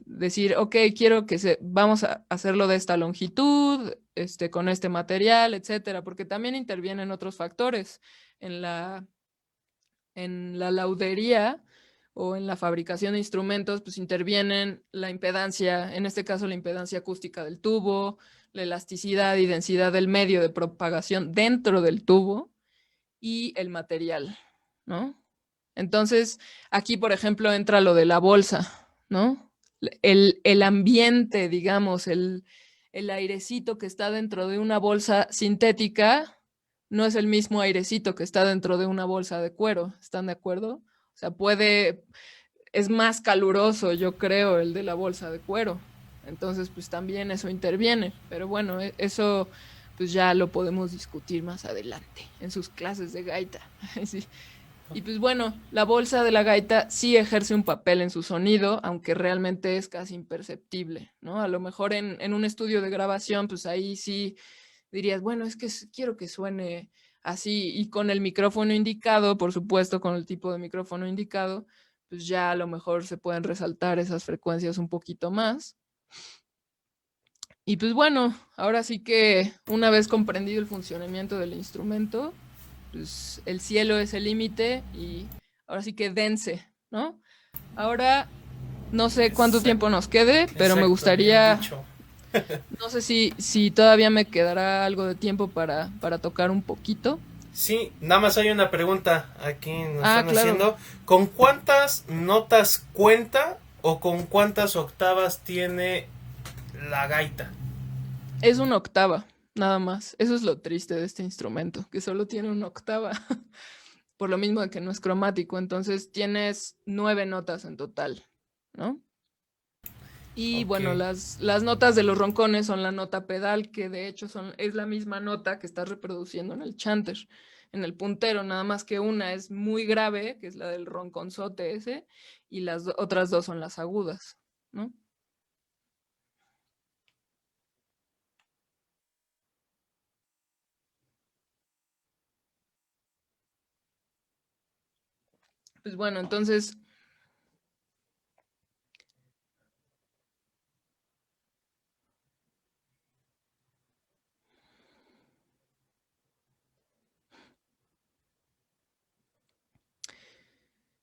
decir, ok, vamos a hacerlo de esta longitud, con este material, etcétera, porque también intervienen otros factores en la laudería o en la fabricación de instrumentos, pues intervienen la impedancia, en este caso la impedancia acústica del tubo, la elasticidad y densidad del medio de propagación dentro del tubo y el material, ¿no? Entonces, aquí, por ejemplo, entra lo de la bolsa, ¿no? El ambiente, digamos, el airecito que está dentro de una bolsa sintética no es el mismo airecito que está dentro de una bolsa de cuero, ¿están de acuerdo? O sea, es más caluroso, yo creo, el de la bolsa de cuero. Entonces, pues también eso interviene. Pero bueno, eso pues ya lo podemos discutir más adelante en sus clases de gaita. Sí. Y pues bueno, la bolsa de la gaita sí ejerce un papel en su sonido, aunque realmente es casi imperceptible, ¿no? A lo mejor en un estudio de grabación, pues ahí sí dirías, bueno, es que quiero que suene así y con el micrófono indicado, por supuesto, con el tipo de micrófono indicado, pues ya a lo mejor se pueden resaltar esas frecuencias un poquito más. Y pues bueno, ahora sí que una vez comprendido el funcionamiento del instrumento, pues el cielo es el límite y ahora sí que dense, ¿no? Ahora no sé cuánto Exacto, tiempo nos quede, pero me exacto, bien gustaría, dicho. no sé si todavía me quedará algo de tiempo para tocar un poquito. Sí, nada más hay una pregunta aquí nos Ah, están claro, haciendo. ¿Con cuántas notas cuenta o con cuántas octavas tiene la gaita? es una octava, nada más. Eso es lo triste de este instrumento, que solo tiene una octava, por lo mismo de que no es cromático, entonces tienes 9 notas en total, ¿no? Y Ok, bueno, las notas de los roncones son la nota pedal, que de hecho es la misma nota que estás reproduciendo en el chanter, en el puntero, nada más que una es muy grave, que es la del ronconzote ese, y las otras dos son las agudas, ¿no? Pues bueno, entonces,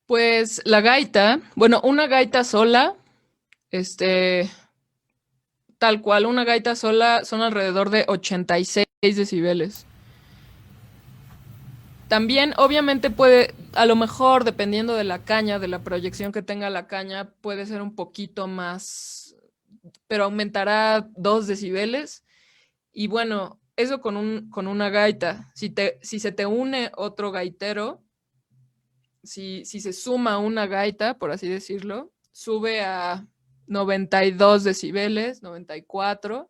pues la gaita, bueno, una gaita sola, este, tal cual, una gaita sola son alrededor de 86 decibeles. También, obviamente, puede, a lo mejor, dependiendo de la caña, de la proyección que tenga la caña, puede ser un poquito más, pero aumentará 2 decibeles. Y bueno, eso con una gaita. Si se te une otro gaitero, si se suma una gaita, por así decirlo, sube a 92 decibeles, 94.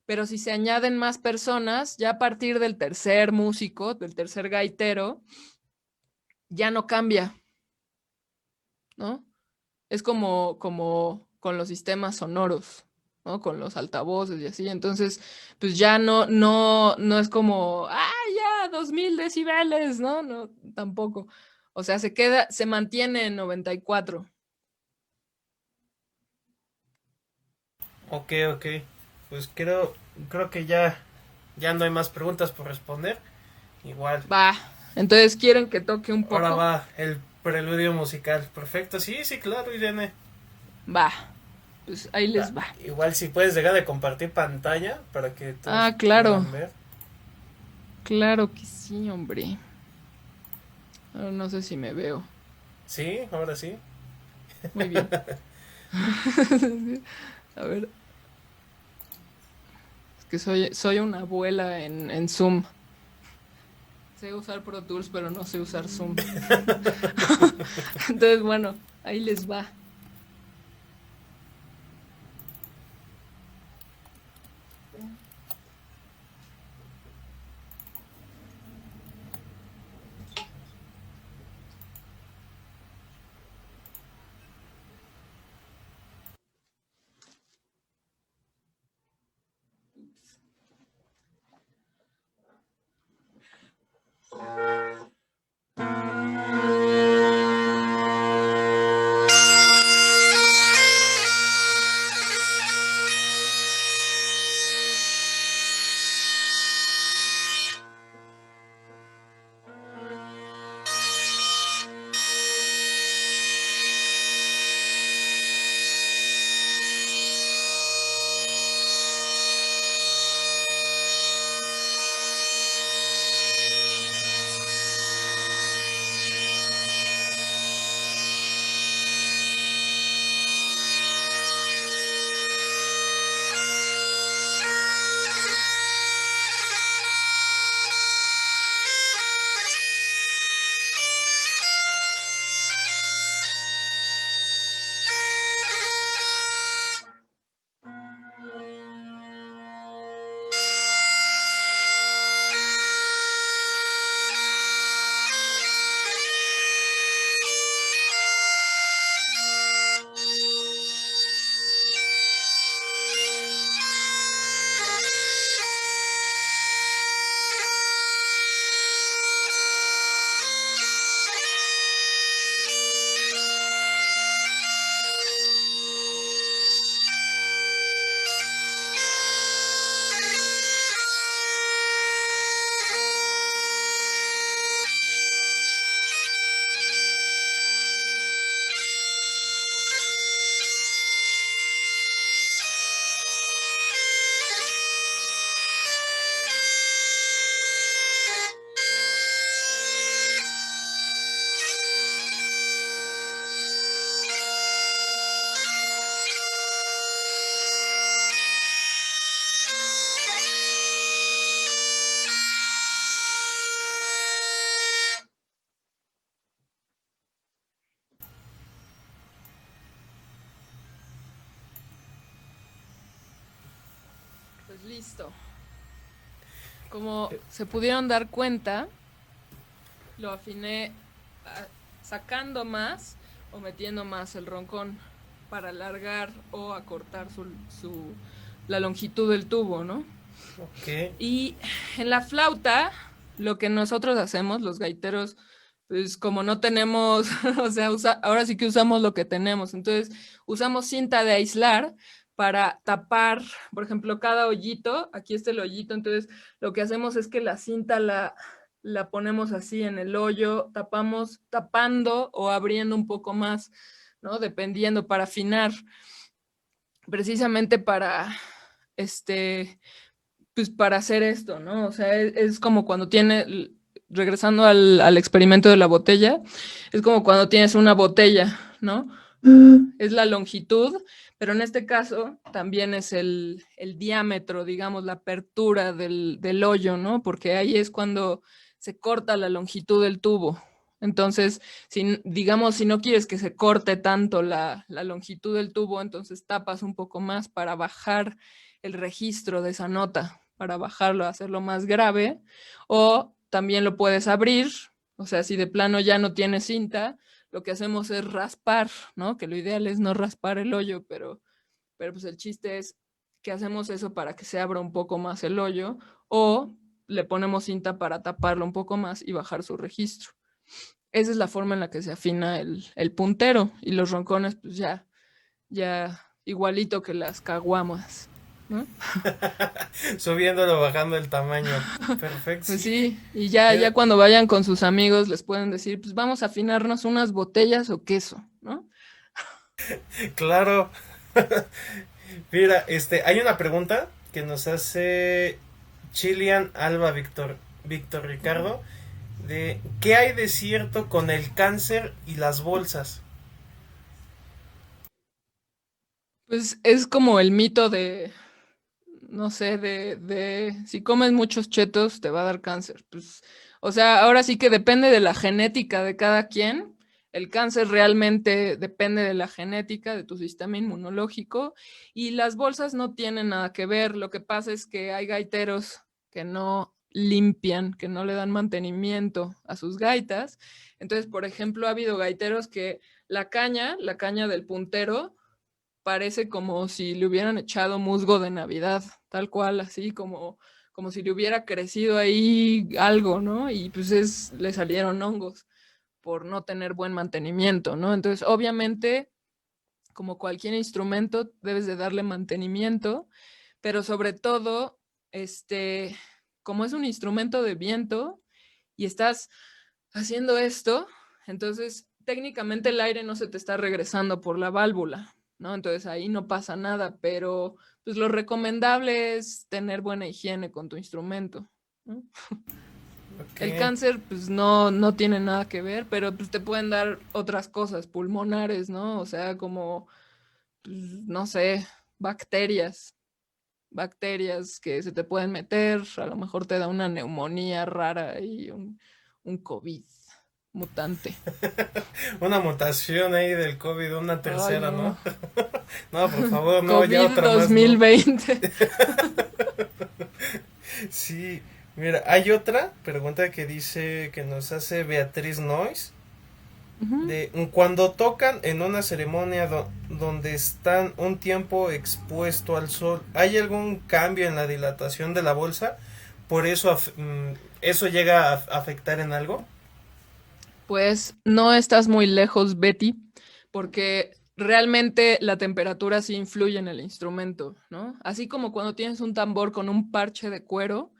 Pero si se añaden más personas, ya a partir del tercer músico, del tercer gaitero, ya no cambia, ¿no? Es como con los sistemas sonoros, ¿no? Con los altavoces y así. Entonces, pues ya no es como, ya, 2000 decibeles, ¿no? No, tampoco. O sea, se mantiene en 94. ok, ok. Pues creo que ya no hay más preguntas por responder. Igual, Va. Entonces, ¿quieren que toque un ahora poco? va el preludio musical. Perfecto, sí, sí, claro, Irene. Va. Pues ahí les va. Igual si puedes dejar de compartir pantalla para que todos Ah, claro. puedan ver. Claro que sí, hombre. Ahora no sé si me veo. Sí, ahora sí. Muy bien. A ver, es que soy una abuela en Zoom. Sé usar Pro Tools, pero no sé usar Zoom. Entonces, bueno, ahí les va. Pues listo. Como se pudieron dar cuenta, lo afiné sacando más o metiendo más el roncón para alargar o acortar la longitud del tubo, ¿no? Ok. Y en la flauta, lo que nosotros hacemos, los gaiteros, pues como no tenemos, o sea, ahora sí que usamos lo que tenemos. Entonces, usamos cinta de aislar para tapar, por ejemplo, cada hoyito. Aquí está el hoyito, entonces lo que hacemos es que la cinta la ponemos así en el hoyo, tapando o abriendo un poco más, ¿no? Dependiendo, para afinar, precisamente para, pues para hacer esto, ¿no? O sea, es como cuando regresando al experimento de la botella, es como cuando tienes una botella, ¿no? Es la longitud, pero en este caso también es el diámetro, digamos, la apertura del hoyo, ¿no? Porque ahí es cuando se corta la longitud del tubo. Entonces, digamos, si no quieres que se corte tanto la longitud del tubo, entonces tapas un poco más para bajar el registro de esa nota, para bajarlo, hacerlo más grave, o también lo puedes abrir, o sea, si de plano ya no tiene cinta, lo que hacemos es raspar, ¿no? Que lo ideal es no raspar el hoyo, pero pues el chiste es que hacemos eso para que se abra un poco más el hoyo, o le ponemos cinta para taparlo un poco más y bajar su registro. Esa es la forma en la que se afina el puntero, y los roncones pues ya igualito que las caguamas, ¿no? Subiéndolo, bajando el tamaño. Perfecto, Pues sí. sí, y ya cuando vayan con sus amigos les pueden decir, pues vamos a afinarnos unas botellas o queso, ¿no? Claro. Mira, hay una pregunta que nos hace Chilian Alba Víctor Ricardo de ¿qué hay de cierto con el cáncer y las bolsas? Pues es como el mito de, no sé, de si comes muchos chetos te va a dar cáncer. Pues, o sea, ahora sí que depende de la genética de cada quien. El cáncer realmente depende de la genética, de tu sistema inmunológico, y las bolsas no tienen nada que ver. Lo que pasa es que hay gaiteros que no limpian, que no le dan mantenimiento a sus gaitas. Entonces, por ejemplo, ha habido gaiteros que la caña del puntero, parece como si le hubieran echado musgo de Navidad, tal cual, así como si le hubiera crecido ahí algo, ¿no? Y pues le salieron hongos por no tener buen mantenimiento, ¿no? Entonces, obviamente, como cualquier instrumento, debes de darle mantenimiento, pero sobre todo, como es un instrumento de viento y estás haciendo esto, entonces técnicamente el aire no se te está regresando por la válvula, ¿no? Entonces ahí no pasa nada, pero pues lo recomendable es tener buena higiene con tu instrumento, ¿no? El Ok. cáncer pues no tiene nada que ver, pero pues te pueden dar otras cosas pulmonares, ¿no? O sea, como, pues, no sé, bacterias que se te pueden meter, a lo mejor te da una neumonía rara y un COVID mutante. Una mutación ahí del COVID, una Ay, tercera, no. ¿no? No, por favor, no, ya COVID otra más, no. 2020. Sí, mira, hay otra pregunta que dice que nos hace Beatriz Noyes Ujú. de cuando tocan en una ceremonia donde están un tiempo expuesto al sol, ¿hay algún cambio en la dilatación de la bolsa? ¿Por eso eso llega a afectar en algo? Pues no estás muy lejos, Betty, porque realmente la temperatura sí influye en el instrumento, ¿no? Así como cuando tienes un tambor con un parche de cuero,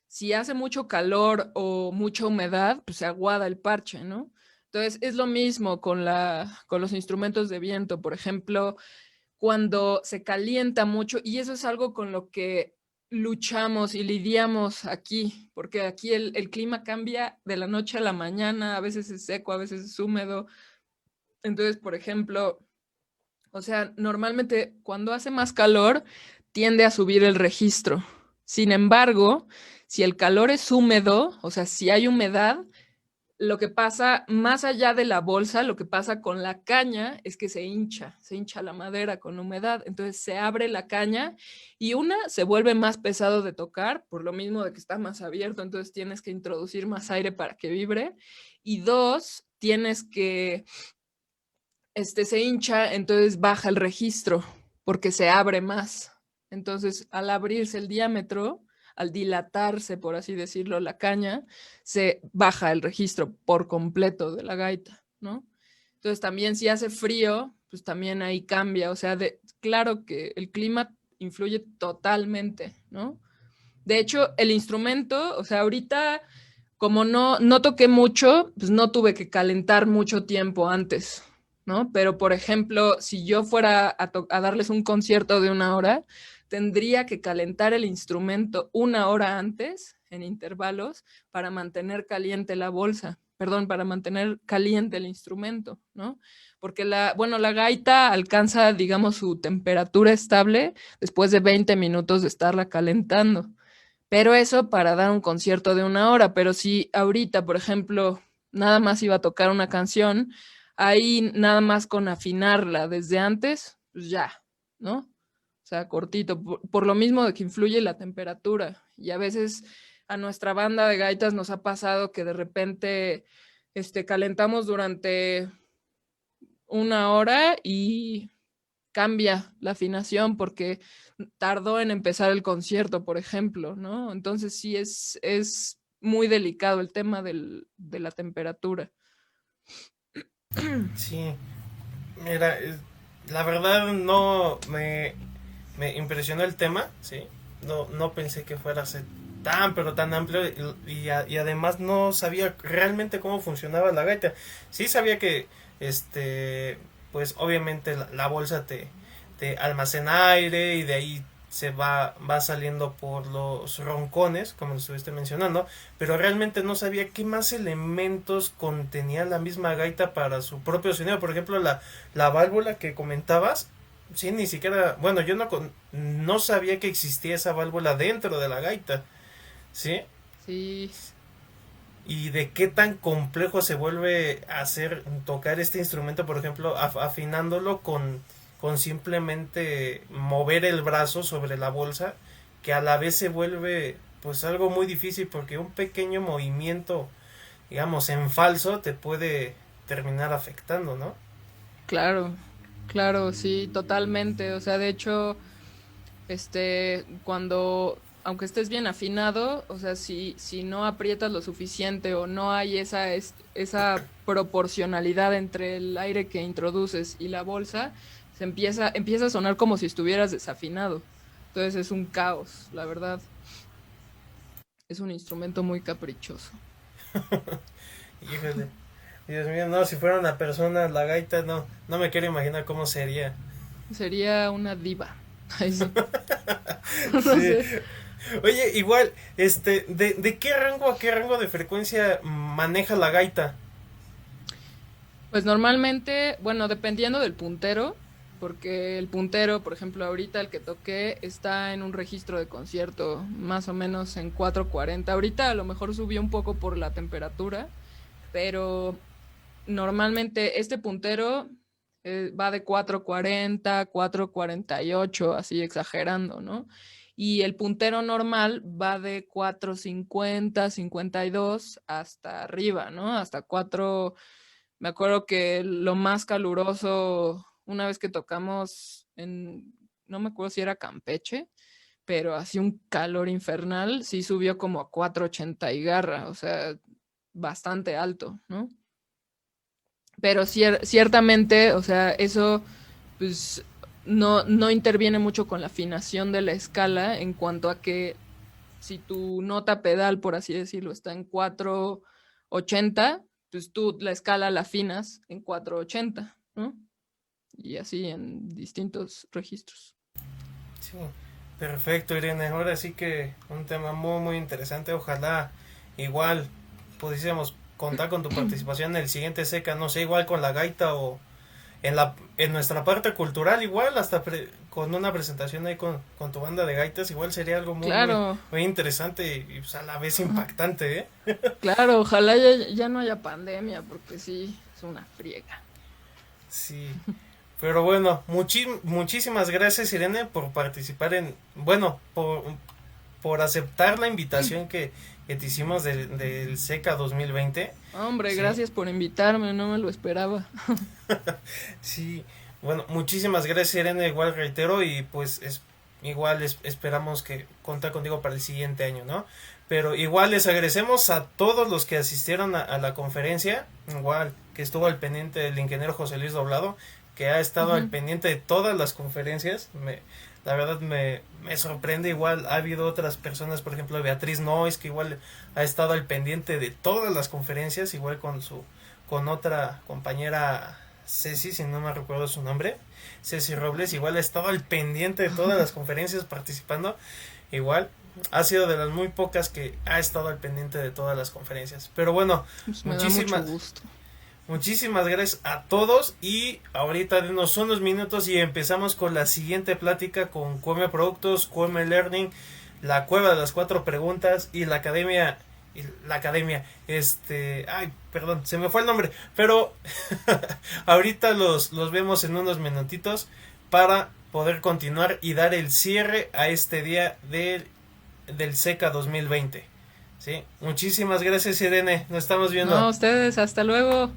si hace mucho calor o mucha humedad, pues se aguada el parche, ¿no? Entonces es lo mismo con los instrumentos de viento, por ejemplo, cuando se calienta mucho, y eso es algo con lo que luchamos y lidiamos aquí, porque aquí el clima cambia de la noche a la mañana, a veces es seco, a veces es húmedo. Entonces, por ejemplo, o sea, normalmente cuando hace más calor tiende a subir el registro. Sin embargo, si el calor es húmedo, o sea, si hay humedad, lo que pasa más allá de la bolsa, lo que pasa con la caña es que se hincha la madera con humedad, entonces se abre la caña y se vuelve más pesado de tocar, por lo mismo de que está más abierto, entonces tienes que introducir más aire para que vibre, y dos, tienes que, se hincha, entonces baja el registro, porque se abre más. Entonces, al abrirse el diámetro, al dilatarse, por así decirlo, la caña, se baja el registro por completo de la gaita, ¿no? Entonces, también si hace frío, pues también ahí cambia. O sea, claro que el clima influye totalmente, ¿no? De hecho, el instrumento, o sea, ahorita, como no toqué mucho, pues no tuve que calentar mucho tiempo antes, ¿no? Pero, por ejemplo, si yo fuera a darles un concierto de 1 hora, tendría que calentar el instrumento 1 hora antes, en intervalos, para mantener caliente la bolsa, perdón, para mantener caliente el instrumento, ¿no? Porque la gaita alcanza, digamos, su temperatura estable después de 20 minutos de estarla calentando. Pero eso para dar un concierto de 1 hora, pero si ahorita, por ejemplo, nada más iba a tocar una canción, ahí nada más con afinarla desde antes, pues ya, ¿no? O sea, cortito, por lo mismo de que influye la temperatura. Y a veces a nuestra banda de gaitas nos ha pasado que de repente calentamos durante 1 hora y cambia la afinación porque tardó en empezar el concierto, por ejemplo, ¿no? Entonces sí es muy delicado el tema de la temperatura. Sí, mira, la verdad no me impresionó el tema, sí. No pensé que fuera a ser tan, pero tan amplio y además no sabía realmente cómo funcionaba la gaita. Sí sabía que, pues obviamente la bolsa te almacena aire y de ahí va saliendo por los roncones, como lo estuviste mencionando, pero realmente no sabía qué más elementos contenía la misma gaita para su propio sonido. Por ejemplo, la válvula que comentabas, sí, ni siquiera, bueno, yo no sabía que existía esa válvula dentro de la gaita, ¿sí? Sí, Y de qué tan complejo se vuelve hacer tocar este instrumento, por ejemplo, afinándolo con simplemente mover el brazo sobre la bolsa, que a la vez se vuelve pues algo muy difícil porque un pequeño movimiento, digamos, en falso te puede terminar afectando, ¿no? claro, claro, sí, totalmente. O sea, de hecho, aunque estés bien afinado, o sea, si no aprietas lo suficiente o no hay esa proporcionalidad entre el aire que introduces y la bolsa, empieza a sonar como si estuvieras desafinado. Entonces es un caos, la verdad. Es un instrumento muy caprichoso. Híjole, Dios mío, no, si fuera una persona, la gaita, no me quiero imaginar cómo sería. Sería una diva. Ay, sí. No Sí. sé. Oye, igual, ¿de qué rango a qué rango de frecuencia maneja la gaita? Pues normalmente, bueno, dependiendo del puntero, porque el puntero, por ejemplo, ahorita el que toqué está en un registro de concierto más o menos en 440. Ahorita a lo mejor subió un poco por la temperatura, pero normalmente este puntero va de 440, 448, así exagerando, ¿no? Y el puntero normal va de 450, 52 hasta arriba, ¿no? Hasta 4. Me acuerdo que lo más caluroso, una vez que tocamos no me acuerdo si era Campeche, pero así un calor infernal, sí subió como a 480 y garra, o sea, bastante alto, ¿no? Pero ciertamente, o sea, eso pues no interviene mucho con la afinación de la escala en cuanto a que si tu nota pedal, por así decirlo, está en 480, pues tú la escala la afinas en 480, ¿no? Y así en distintos registros. Sí, perfecto, Irene. Ahora sí que un tema muy, muy interesante. Ojalá igual pudiésemos contar con tu participación en el siguiente seca, no sé, igual con la gaita o en nuestra parte cultural, igual hasta con una presentación ahí con tu banda de gaitas, igual sería algo muy, muy, Claro, muy interesante y pues a la vez impactante, ¿eh? claro, ojalá ya no haya pandemia, porque sí, es una friega. Sí. Pero bueno, muchísimas gracias, Irene, por participar bueno, por aceptar la invitación que te hicimos del SECA 2020. Hombre, Sí, gracias por invitarme, no me lo esperaba. sí. Bueno, muchísimas gracias, Irene, igual reitero, y pues igual esperamos que contar contigo para el siguiente año, ¿no? Pero igual les agradecemos a todos los que asistieron a la conferencia, igual que estuvo al pendiente del ingeniero José Luis Doblado, que ha estado al Ujú. pendiente de todas las conferencias. La verdad me sorprende, igual ha habido otras personas, por ejemplo Beatriz Noyes, que igual ha estado al pendiente de todas las conferencias, igual con otra compañera Ceci, si no me recuerdo su nombre, Ceci Robles, igual ha estado al pendiente de todas las conferencias participando, igual ha sido de las muy pocas que ha estado al pendiente de todas las conferencias. Pero bueno, Pues me da mucho muchísimas gusto. muchísimas gracias a todos, y ahorita denos unos minutos y empezamos con la siguiente plática con Cueme Productos, Cueme Learning, la Cueva de las Cuatro Preguntas y la academia, ay, perdón, se me fue el nombre, pero ahorita los vemos en unos minutitos para poder continuar y dar el cierre a este día del SECA 2020. ¿Sí? Muchísimas gracias, Irene, nos estamos viendo. No, ustedes, hasta luego.